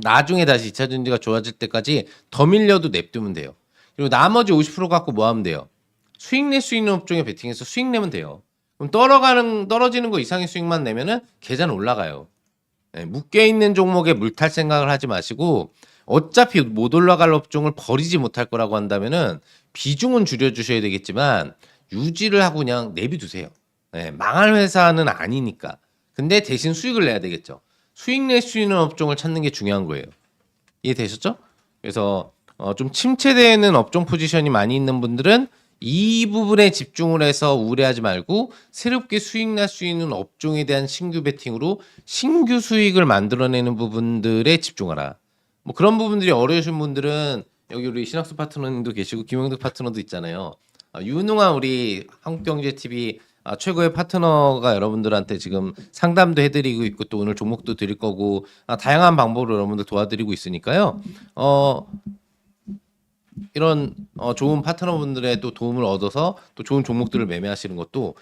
나중에 다시 2차 전지가 좋아질 때까지 더 밀려도 냅두면 돼요. 그리고 나머지 50% 갖고 뭐 하면 돼요? 수익 낼 수 있는 업종에 베팅해서 수익 내면 돼요. 그럼 떨어지는 거 이상의 수익만 내면은 계좌는 올라가요. 묶여있는 종목에 물탈 생각을 하지 마시고 어차피 못 올라갈 업종을 버리지 못할 거라고 한다면은 비중은 줄여주셔야 되겠지만 유지를 하고 그냥 내비두세요. 네, 망할 회사는 아니니까. 근데 대신 수익을 내야 되겠죠. 수익 낼 수 있는 업종을 찾는 게 중요한 거예요. 이해되셨죠? 그래서 좀 침체되는 업종 포지션이 많이 있는 분들은 이 부분에 집중을 해서 우려하지 말고 새롭게 수익 날 수 있는 업종에 대한 신규 베팅으로 신규 수익을 만들어내는 부분들에 집중하라. 뭐 그런 부분들이 어려우신 분들은 여기 우리 신학수 파트너님도 계시고 김영득 파트너도 있잖아요. 유능한 우리 한국경제TV 최고의 파트너가 여러분들한테 지금 상담도 해드리고 있고 또 오늘 종목도 드릴 거고 다양한 방법으로 여러분들 도와드리고 있으니까요. 이런 좋은 파트너분들의 또 도움을 얻어서 또 좋은 종목들을 매매하시는 것도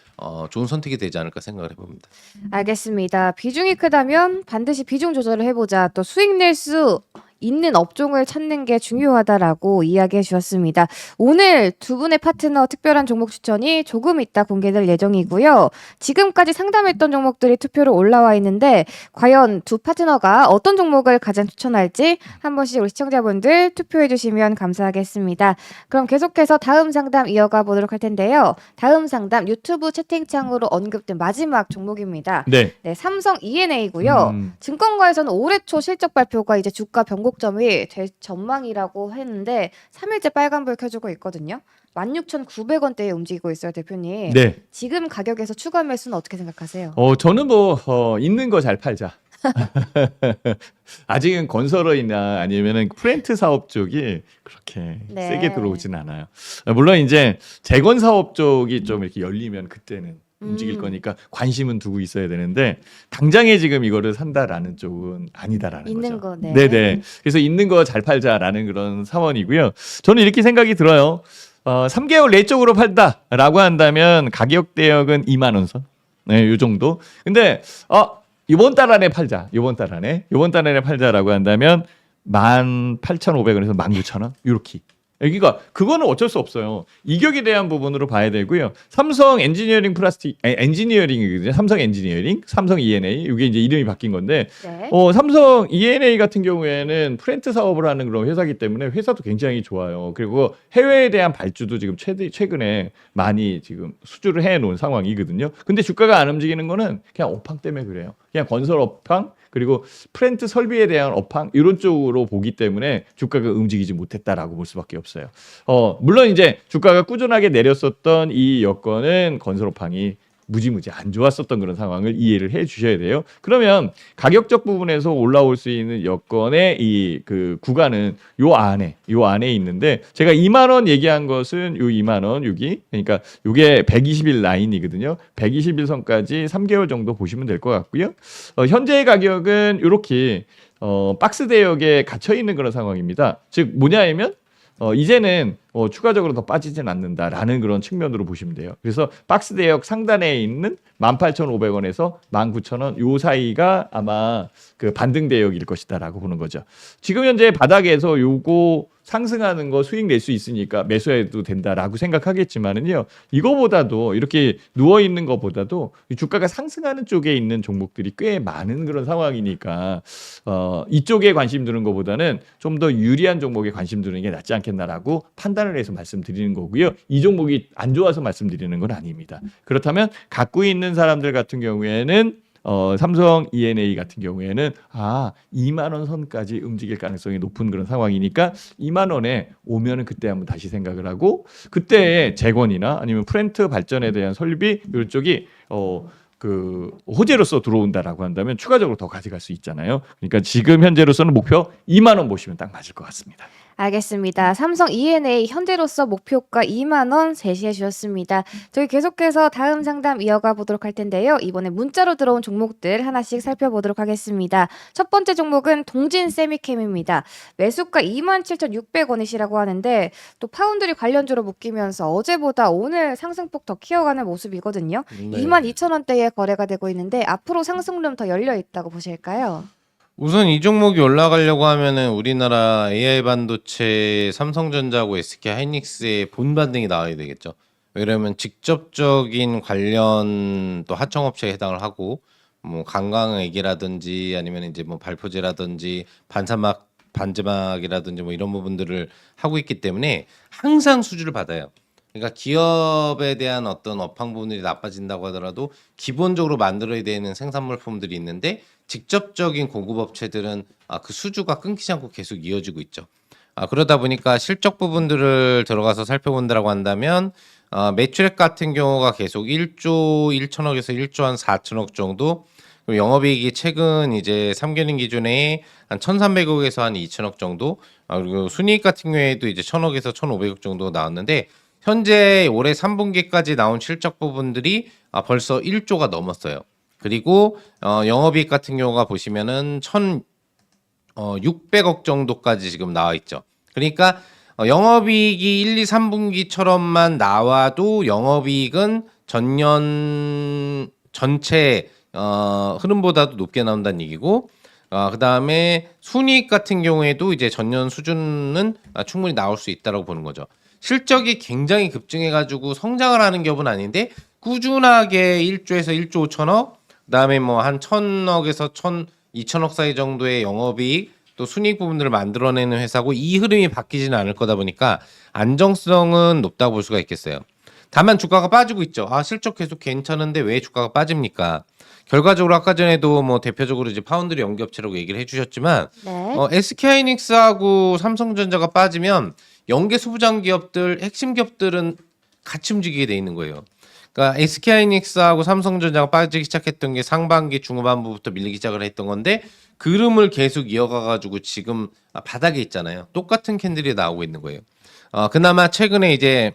좋은 선택이 되지 않을까 생각을 해봅니다. 알겠습니다. 비중이 크다면 반드시 비중 조절을 해보자. 또 수익 낼 수 있는 업종을 찾는 게 중요하다라고 이야기해 주셨습니다. 오늘 두 분의 파트너 특별한 종목 추천이 조금 이따 공개될 예정이고요. 지금까지 상담했던 종목들이 투표로 올라와 있는데 과연 두 파트너가 어떤 종목을 가장 추천할지 한 번씩 우리 시청자분들 투표해 주시면 감사하겠습니다. 그럼 계속해서 다음 상담 이어가 보도록 할 텐데요. 다음 상담 유튜브 채팅창으로 언급된 마지막 종목입니다. 네. 네, 삼성 E&A고요. 증권가에서는 올해 초 실적 발표가 이제 주가 변곡점이 될 전망이라고 했는데 3일째 빨간불 켜주고 있거든요. 16,900원대에 움직이고 있어요, 대표님. 네. 지금 가격에서 추가 매수는 어떻게 생각하세요? 저는 있는 거 잘 팔자. 아직은 건설업이나 아니면은 프렌트 사업 쪽이 그렇게 네. 세게 들어오진 않아요. 물론 이제 재건 사업 쪽이 좀 이렇게 열리면 그때는 움직일 거니까 관심은 두고 있어야 되는데 당장에 지금 이거를 산다라는 쪽은 아니다라는 있는 거죠. 거, 네. 네네. 그래서 있는 거 잘 팔자라는 그런 사원이고요. 저는 이렇게 생각이 들어요. 3개월 내적으로 팔다라고 한다면 가격 대역은 2만 원 선. 네, 요 정도. 근데 이번 달 안에 팔자. 이번 달 안에 팔자라고 한다면 18,500원에서 19,000원 이렇게. 그러니까 그거는 어쩔 수 없어요. 이격에 대한 부분으로 봐야 되고요. 삼성 엔지니어링 엔지니어링이거든요. 삼성 엔지니어링, 삼성 E&A 이게 이제 이름이 바뀐 건데 네. 삼성 E&A 같은 경우에는 프렌트 사업을 하는 그런 회사이기 때문에 회사도 굉장히 좋아요. 그리고 해외에 대한 발주도 지금 최근에 많이 지금 수주를 해놓은 상황이거든요. 근데 주가가 안 움직이는 거는 그냥 업황 때문에 그래요. 그냥 건설 업황 그리고 프렌트 설비에 대한 업황 이런 쪽으로 보기 때문에 주가가 움직이지 못했다라고 볼 수밖에 없어요. 물론 이제 주가가 꾸준하게 내렸었던 이 여건은 건설 업황이 무지무지 안 좋았었던 그런 상황을 이해를 해 주셔야 돼요. 그러면 가격적 부분에서 올라올 수 있는 여건의 이 그 구간은 요 안에 있는데 제가 2만 원 얘기한 것은 요 2만 원 여기 그러니까 요게 120일 라인이거든요. 120일 선까지 3개월 정도 보시면 될 것 같고요. 현재 가격은 요렇게 박스 대역에 갇혀 있는 그런 상황입니다. 즉 뭐냐면 이제는 추가적으로 더 빠지진 않는다라는 그런 측면으로 보시면 돼요. 그래서 박스 대역 상단에 있는 18,500원에서 19,000원 요 사이가 아마 그 반등 대역일 것이다라고 보는 거죠. 지금 현재 바닥에서 요거 상승하는 거 수익 낼 수 있으니까 매수해도 된다라고 생각하겠지만은요. 이거보다도 이렇게 누워 있는 것보다도 주가가 상승하는 쪽에 있는 종목들이 꽤 많은 그런 상황이니까 이쪽에 관심 두는 것보다는 좀 더 유리한 종목에 관심 두는 게 낫지 않겠나라고 판단을 해서 말씀드리는 거고요. 이 종목이 안 좋아서 말씀드리는 건 아닙니다. 그렇다면 갖고 있는 사람들 같은 경우에는 삼성 E&A 같은 경우에는 2만 원 선까지 움직일 가능성이 높은 그런 상황이니까 2만 원에 오면은 그때 한번 다시 생각을 하고 그때의 재건이나 아니면 프렌트 발전에 대한 설비 이쪽이 그 호재로서 들어온다라고 한다면 추가적으로 더 가져갈 수 있잖아요. 그러니까 지금 현재로서는 목표 2만 원 보시면 딱 맞을 것 같습니다. 알겠습니다. 삼성 E&A 현재로서 목표가 2만 원 제시해 주셨습니다. 저희 계속해서 다음 상담 이어가 보도록 할 텐데요. 이번에 문자로 들어온 종목들 하나씩 살펴보도록 하겠습니다. 첫 번째 종목은 동진 세미캠입니다. 매수가 27,600원이시라고 하는데 또 파운드리 관련주로 묶이면서 어제보다 오늘 상승폭 더 키워가는 모습이거든요. 네. 22,000원대에 거래가 되고 있는데 앞으로 상승룸 더 열려 있다고 보실까요? 우선 이 종목이 올라가려고 하면은 우리나라 AI 반도체 삼성전자하고 SK 하이닉스의 본 반등이 나와야 되겠죠. 왜냐면 직접적인 관련 또 하청업체에 해당을 하고 뭐 강강액이라든지 아니면 이제 뭐 발포제라든지 반제막이라든지 뭐 이런 부분들을 하고 있기 때문에 항상 수주를 받아요. 그러니까 기업에 대한 어떤 업황 부분들이 나빠진다고 하더라도 기본적으로 만들어야 되는 생산물품들이 있는데 직접적인 공급업체들은 그 수주가 끊기지 않고 계속 이어지고 있죠. 그러다 보니까 실적 부분들을 들어가서 살펴본다라고 한다면 매출액 같은 경우가 계속 1조 1천억에서 1조 한 4천억 정도, 그리고 영업이익이 최근 이제 3개년 기준에 한 1,300억에서 한 2천억 정도, 그리고 순이익 같은 경우에도 이제 1,000억에서 1,500억 정도 나왔는데 현재 올해 3분기까지 나온 실적 부분들이 벌써 1조가 넘었어요. 그리고 영업이익 같은 경우가 보시면은 1,600억 정도까지 지금 나와 있죠. 그러니까 영업이익이 1, 2, 3분기처럼만 나와도 영업이익은 전년 전체 흐름보다도 높게 나온다는 얘기고, 그 다음에 순이익 같은 경우에도 이제 전년 수준은 충분히 나올 수 있다라고 보는 거죠. 실적이 굉장히 급증해가지고 성장을 하는 기업은 아닌데 꾸준하게 1조에서 1조 5천억, 그 다음에 뭐 한 1,000억에서 2천억 사이 정도의 영업이익 또 순이익 부분들을 만들어내는 회사고, 이 흐름이 바뀌지는 않을 거다 보니까 안정성은 높다고 볼 수가 있겠어요. 다만 주가가 빠지고 있죠. 실적 계속 괜찮은데 왜 주가가 빠집니까? 결과적으로 아까 전에도 뭐 대표적으로 이제 파운드리 연계업체라고 얘기를 해주셨지만 네. SK하이닉스하고 삼성전자가 빠지면 연계 소부장 기업들, 핵심 기업들은 같이 움직이게 돼 있는 거예요. 그러니까 SK하이닉스하고 삼성전자가 빠지기 시작했던 게 상반기 중후반부부터 밀리기 시작을 했던 건데 그 흐름을 계속 이어가가지고 지금 바닥에 있잖아요. 똑같은 캔들이 나오고 있는 거예요. 그나마 최근에 이제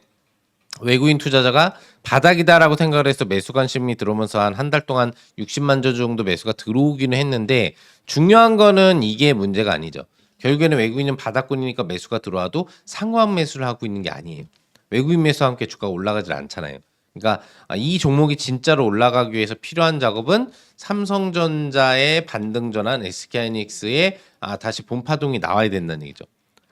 외국인 투자자가 바닥이다라고 생각을 해서 매수 관심이 들어오면서 한 달 동안 60만 주 정도 매수가 들어오기는 했는데, 중요한 거는 이게 문제가 아니죠. 결국에는 외국인은 바닥권이니까 매수가 들어와도 상호한 매수를 하고 있는 게 아니에요. 외국인 매수와 함께 주가가 올라가질 않잖아요. 그러니까 이 종목이 진짜로 올라가기 위해서 필요한 작업은 삼성전자의 반등 전환, SK하이닉스의 다시 본파동이 나와야 된다는 얘기죠.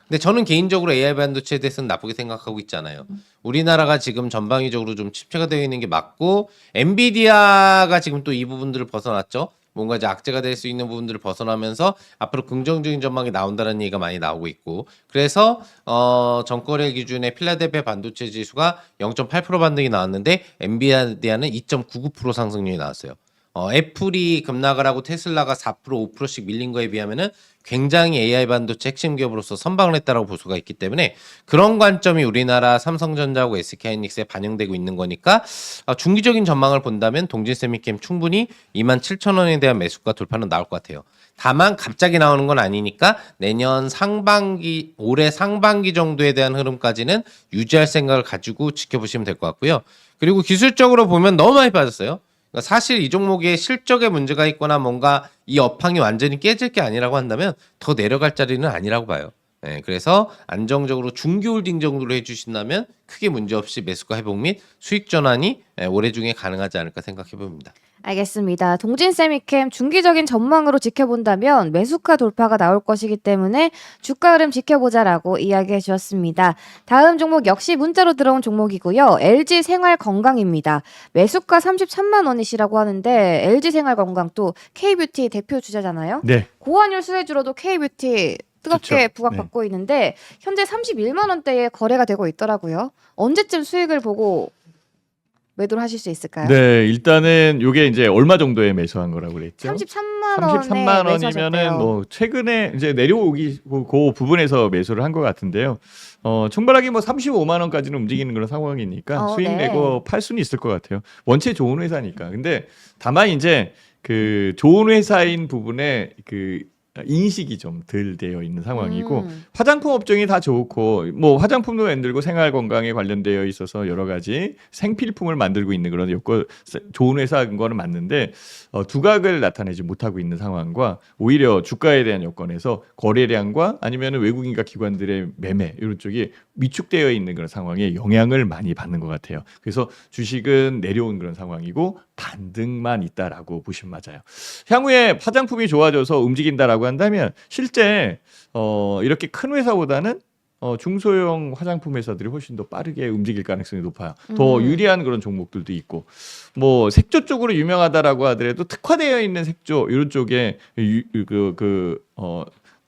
근데 저는 개인적으로 AI 반도체에 대해서는 나쁘게 생각하고 있지 않아요. 우리나라가 지금 전방위적으로 좀 침체가 되어 있는 게 맞고, 엔비디아가 지금 또 이 부분들을 벗어났죠. 뭔가 이제 악재가 될 수 있는 부분들을 벗어나면서 앞으로 긍정적인 전망이 나온다는 얘기가 많이 나오고 있고, 그래서 전거래 기준의 필라델피아 반도체 지수가 0.8% 반등이 나왔는데 엔비디아는 2.99% 상승률이 나왔어요. 애플이 급락을 하고 테슬라가 4% 5%씩 밀린 거에 비하면은 굉장히 AI 반도체 핵심 기업으로서 선방을 했다라고 볼 수가 있기 때문에, 그런 관점이 우리나라 삼성전자하고 SK하이닉스에 반영되고 있는 거니까 중기적인 전망을 본다면 동진세미캠 충분히 27,000원에 대한 매수가 돌파는 나올 것 같아요. 다만 갑자기 나오는 건 아니니까 내년 상반기, 올해 상반기 정도에 대한 흐름까지는 유지할 생각을 가지고 지켜보시면 될 것 같고요. 그리고 기술적으로 보면 너무 많이 빠졌어요. 그러니까 사실 이 종목에 실적에 문제가 있거나 뭔가 이 업황이 완전히 깨질 게 아니라고 한다면 더 내려갈 자리는 아니라고 봐요. 그래서 안정적으로 중기홀딩 정도로 해주신다면 크게 문제없이 매수가 회복 및 수익 전환이 올해 중에 가능하지 않을까 생각해 봅니다. 알겠습니다. 동진세미캠 중기적인 전망으로 지켜본다면 매수가 돌파가 나올 것이기 때문에 주가 흐름 지켜보자라고 이야기해 주셨습니다. 다음 종목 역시 문자로 들어온 종목이고요. LG생활건강입니다. 매수가 33만 원이시라고 하는데 LG생활건강 또 K뷰티 대표 주자잖아요. 네. 고환율 수혜주로도 K뷰티 뜨겁게 그쵸. 부각받고 있는데 현재 31만 원대에 거래가 되고 있더라고요. 언제쯤 수익을 보고 매도를 하실 수 있을까요? 네, 일단은 요게 이제 얼마 정도에 매수한 거라고 그랬죠? 33만 원에 33만 원이면은 매수하셨대요. 뭐 최근에 이제 내려오기 그 부분에서 매수를 한 것 같은데요. 충분하게 뭐 35만 원까지는 움직이는 그런 상황이니까 수익 네. 내고 팔 수는 있을 것 같아요. 원체 좋은 회사니까. 근데 다만 이제 그 좋은 회사인 부분에 그 인식이 좀 덜 되어 있는 상황이고, 화장품 업종이 다 좋고 뭐 화장품도 만들고 생활 건강에 관련되어 있어서 여러 가지 생필품을 만들고 있는 그런 여건 좋은 회사인 거는 맞는데 두각을 나타내지 못하고 있는 상황과, 오히려 주가에 대한 여건에서 거래량과 아니면 외국인과 기관들의 매매 이런 쪽이 위축되어 있는 그런 상황에 영향을 많이 받는 것 같아요. 그래서 주식은 내려온 그런 상황이고 반등만 있다라고 보시면 맞아요. 향후에 화장품이 좋아져서 움직인다라고 한다면 실제 이렇게 큰 회사보다는 중소형 화장품 회사들이 훨씬 더 빠르게 움직일 가능성이 높아요. 더 유리한 그런 종목들도 있고, 뭐 색조 쪽으로 유명하다라고 하더라도 특화되어 있는 색조 이런 쪽에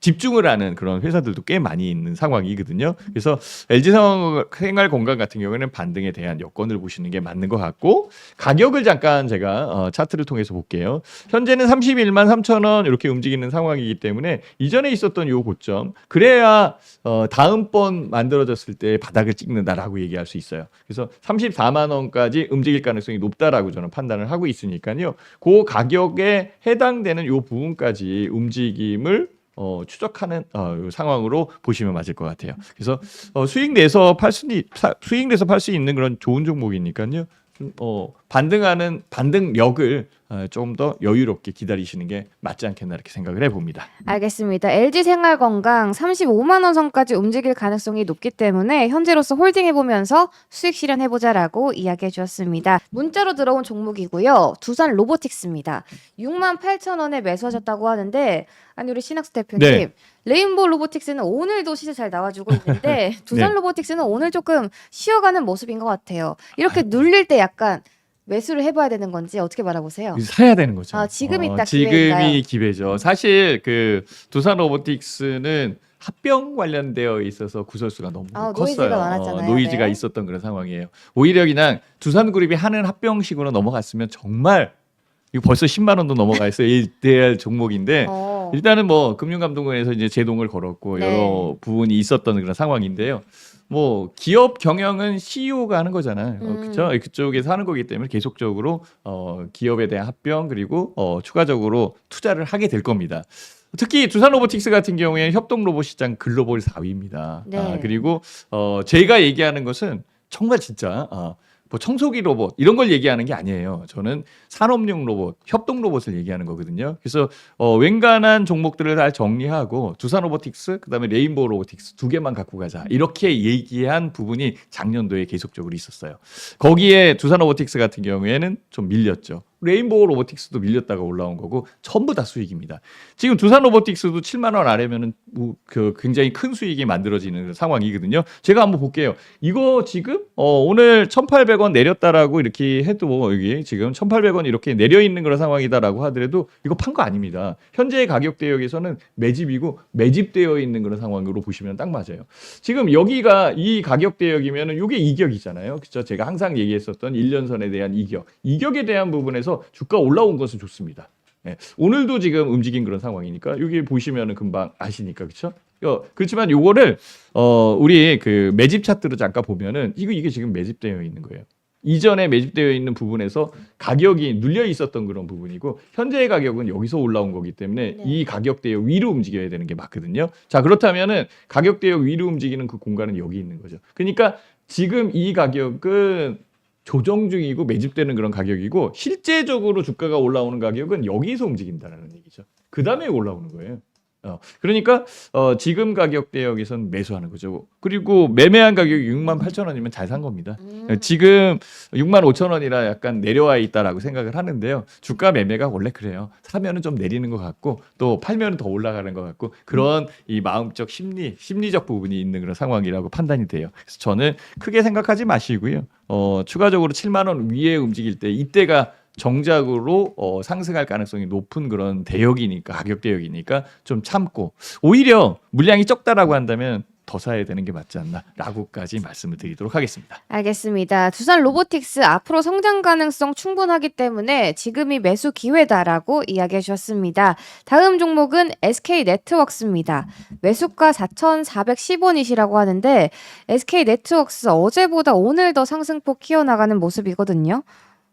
집중을 하는 그런 회사들도 꽤 많이 있는 상황이거든요. 그래서 LG생활건강 같은 경우에는 반등에 대한 여건을 보시는 게 맞는 것 같고 가격을 잠깐 제가 차트를 통해서 볼게요. 현재는 31만 3천 원 이렇게 움직이는 상황이기 때문에 이전에 있었던 요 고점 그래야 다음번 만들어졌을 때 바닥을 찍는다라고 얘기할 수 있어요. 그래서 34만 원까지 움직일 가능성이 높다라고 저는 판단을 하고 있으니까요. 그 가격에 해당되는 요 부분까지 움직임을 추적하는 상황으로 보시면 맞을 것 같아요. 그래서 수익 내서 팔 수 있는 그런 좋은 종목이니까요. 반등하는 반등력을 좀 더 여유롭게 기다리시는 게 맞지 않겠나 이렇게 생각을 해봅니다. 알겠습니다. LG생활건강 35만 원 선까지 움직일 가능성이 높기 때문에 현재로서 홀딩해보면서 수익 실현해보자라고 이야기해 주었습니다. 문자로 들어온 종목이고요. 두산 로보틱스입니다. 6만 8천 원에 매수하셨다고 하는데 아니 우리 신학수 대표님 네. 레인보우 로보틱스는 오늘도 시세 잘 나와주고 있는데 두산 네. 로보틱스는 오늘 조금 쉬어가는 모습인 것 같아요. 이렇게 눌릴 때 약간 매수를 해봐야 되는 건지 어떻게 바라보세요? 사야 되는 거죠. 지금이 딱 기회인가요? 지금이 기회죠. 사실 그 두산 로보틱스는 합병 관련되어 있어서 구설수가 너무 컸어요. 노이즈가 많았잖아요. 노이즈가 네. 있었던 그런 상황이에요. 오히려 그냥 두산그룹이 하는 합병식으로 넘어갔으면 정말 이거 벌써 10만 원도 넘어가 있어요. 이대할 종목인데 일단은 뭐 금융감독원에서 이제 제동을 걸었고 네. 여러 부분이 있었던 그런 상황인데요. 뭐 기업 경영은 CEO가 하는 거잖아요. 그렇죠? 그쪽에서 하는 거기 때문에 계속적으로 기업에 대한 합병 그리고 추가적으로 투자를 하게 될 겁니다. 특히 두산 로보틱스 같은 경우에는 협동 로봇 시장 글로벌 4위입니다. 네. 그리고 제가 얘기하는 것은 정말 진짜 뭐 청소기 로봇 이런 걸 얘기하는 게 아니에요. 저는 산업용 로봇, 협동 로봇을 얘기하는 거거든요. 그래서 웬간한 종목들을 다 정리하고 두산 로보틱스, 그다음에 레인보우 로보틱스 두 개만 갖고 가자. 이렇게 얘기한 부분이 작년도에 계속적으로 있었어요. 거기에 두산 로보틱스 같은 경우에는 좀 밀렸죠. 레인보우 로보틱스도 밀렸다가 올라온 거고 전부 다 수익입니다. 지금 두산 로보틱스도 7만 원 아래면은 그 굉장히 큰 수익이 만들어지는 상황이거든요. 제가 한번 볼게요. 이거 지금 오늘 1,800원 내렸다라고 이렇게 해도 여기 지금 1,800원 이렇게 내려 있는 그런 상황이다라고 하더라도 이거 판 거 아닙니다. 현재의 가격 대역에서는 매집이고 매집되어 있는 그런 상황으로 보시면 딱 맞아요. 지금 여기가 이 가격 대역이면은 이게 이격이잖아요. 그렇죠? 제가 항상 얘기했었던 1년선에 대한 이격에 대한 부분에서 주가 올라온 것은 좋습니다. 네. 오늘도 지금 움직인 그런 상황이니까 여기 보시면은 금방 아시니까 그렇죠? 그렇지만 요거를 우리 그 매집 차트로 잠깐 보면은 이게 지금 매집되어 있는 거예요. 이전에 매집되어 있는 부분에서 가격이 눌려 있었던 그런 부분이고 현재의 가격은 여기서 올라온 거기 때문에 네. 이 가격대역 위로 움직여야 되는 게 맞거든요. 자, 그렇다면은 가격대역 위로 움직이는 그 공간은 여기 있는 거죠. 그러니까 지금 이 가격은 조정 중이고 매집되는 그런 가격이고 실제적으로 주가가 올라오는 가격은 여기서 움직인다는 얘기죠. 그 다음에 올라오는 거예요. 그러니까 지금 가격대역에선 매수하는 거죠. 그리고 매매한 가격이 6만 8천 원이면 잘 산 겁니다. 지금 6만 5천 원이라 약간 내려와 있다라고 생각을 하는데요. 주가 매매가 원래 그래요. 사면은 좀 내리는 것 같고 또 팔면은 더 올라가는 것 같고 그런 이 마음적 심리적 부분이 있는 그런 상황이라고 판단이 돼요. 그래서 저는 크게 생각하지 마시고요. 추가적으로 7만 원 위에 움직일 때 이때가 정작으로 상승할 가능성이 높은 그런 대역이니까 가격 대역이니까 좀 참고 오히려 물량이 적다라고 한다면 더 사야 되는 게 맞지 않나라고까지 말씀을 드리도록 하겠습니다. 알겠습니다. 두산 로보틱스 앞으로 성장 가능성 충분하기 때문에 지금이 매수 기회다라고 이야기해 주셨습니다. 다음 종목은 SK네트워크스입니다. 매수가 4,410원이시라고 하는데 SK네트워크스 어제보다 오늘 더 상승폭 키워나가는 모습이거든요.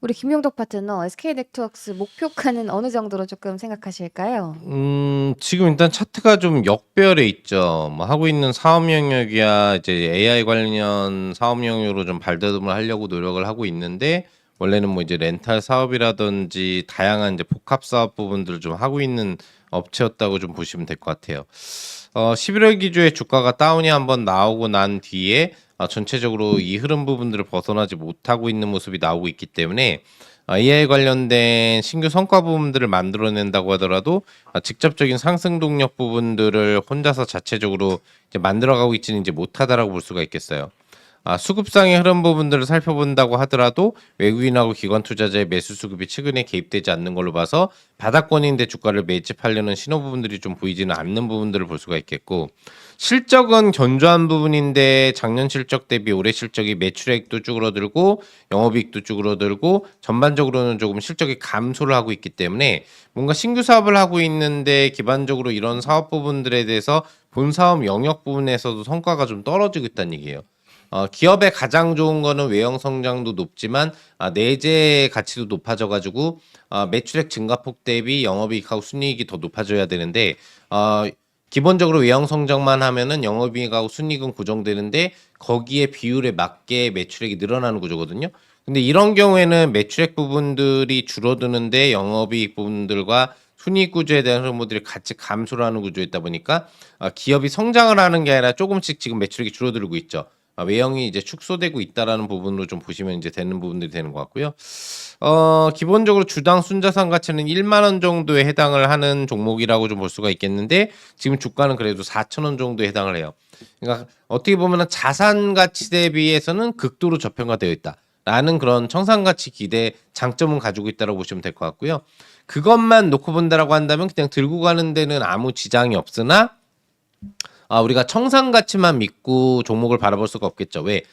우리 김용덕 파트너 SK네트워크스 목표가는 어느 정도로 조금 생각하실까요? 지금 일단 차트가 좀 역별해 있죠. 뭐 하고 있는 사업 영역이야 이제 AI 관련 사업 영역으로 좀 발돋움을 하려고 노력을 하고 있는데 원래는 뭐 이제 렌탈 사업이라든지 다양한 이제 복합 사업 부분들을 좀 하고 있는 업체였다고 좀 보시면 될 것 같아요. 11월 기조에 주가가 다운이 한번 나오고 난 뒤에 전체적으로 이 흐름 부분들을 벗어나지 못하고 있는 모습이 나오고 있기 때문에 AI 관련된 신규 성과 부분들을 만들어낸다고 하더라도 직접적인 상승 동력 부분들을 혼자서 자체적으로 이제 만들어가고 있지는 이제 못하다라고 볼 수가 있겠어요. 수급상의 흐름 부분들을 살펴본다고 하더라도 외국인하고 기관 투자자의 매수 수급이 최근에 개입되지 않는 걸로 봐서 바닥권인데 주가를 매집하려는 신호 부분들이 좀 보이지는 않는 부분들을 볼 수가 있겠고, 실적은 견조한 부분인데 작년 실적 대비 올해 실적이 매출액도 쭈그러들고 영업이익도 쭈그러들고 전반적으로는 조금 실적이 감소를 하고 있기 때문에 뭔가 신규 사업을 하고 있는데 기반적으로 이런 사업 부분들에 대해서 본 사업 영역 부분에서도 성과가 좀 떨어지고 있다는 얘기예요. 기업의 가장 좋은 거는 외형 성장도 높지만 내재 가치도 높아져가지고 매출액 증가폭 대비 영업이익하고 순이익이 더 높아져야 되는데 기본적으로 외형 성장만 하면은 영업이익하고 순이익은 고정되는데 거기에 비율에 맞게 매출액이 늘어나는 구조거든요. 근데 이런 경우에는 매출액 부분들이 줄어드는데 영업이익 부분들과 순이익 구조에 대한 흐름들이 같이 감소를 하는 구조였다 보니까 기업이 성장을 하는 게 아니라 조금씩 지금 매출액이 줄어들고 있죠. 외형이 이제 축소되고 있다라는 부분으로 좀 보시면 이제 되는 부분들이 되는 것 같고요. 기본적으로 주당 순자산 가치는 1만 원 정도에 해당을 하는 종목이라고 좀 볼 수가 있겠는데 지금 주가는 그래도 4천 원 정도에 해당을 해요. 그러니까 어떻게 보면은 자산 가치 대비해서는 극도로 저평가되어 있다라는 그런 청산 가치 기대 장점은 가지고 있다고 보시면 될 것 같고요. 그것만 놓고 본다라고 한다면 그냥 들고 가는 데는 아무 지장이 없으나 우리가 청산 가치만 믿고 종목을 바라볼 수가 없겠죠. 왜?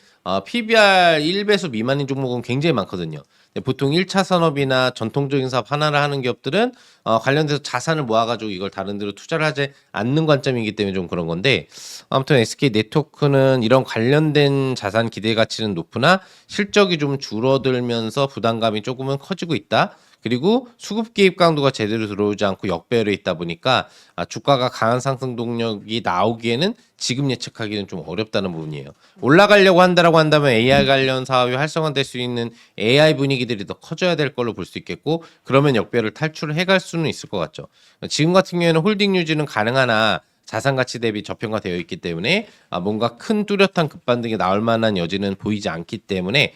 PBR 1배수 미만인 종목은 굉장히 많거든요. 보통 1차 산업이나 전통적인 사업 하나를 하는 기업들은 관련돼서 자산을 모아가지고 이걸 다른 데로 투자를 하지 않는 관점이기 때문에 좀 그런 건데, 아무튼 SK 네트워크는 이런 관련된 자산 기대 가치는 높으나 실적이 좀 줄어들면서 부담감이 조금은 커지고 있다. 그리고 수급 개입 강도가 제대로 들어오지 않고 역배열에 있다 보니까 주가가 강한 상승 동력이 나오기에는 지금 예측하기는 좀 어렵다는 부분이에요. 올라가려고 한다라고 한다면 AI 관련 사업이 활성화될 수 있는 AI 분위기들이 더 커져야 될 걸로 볼 수 있겠고, 그러면 역배열을 탈출을 해갈 수는 있을 것 같죠. 지금 같은 경우에는 홀딩 유지는 가능하나 자산 가치 대비 저평가되어 있기 때문에 뭔가 큰 뚜렷한 급반등이 나올 만한 여지는 보이지 않기 때문에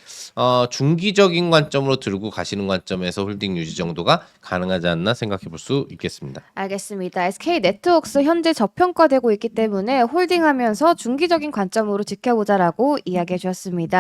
중기적인 관점으로 들고 가시는 관점에서 홀딩 유지 정도가 가능하지 않나 생각해 볼 수 있겠습니다. 알겠습니다. SK 네트워크스 현재 저평가되고 있기 때문에 홀딩하면서 중기적인 관점으로 지켜보자라고 이야기해 주셨습니다.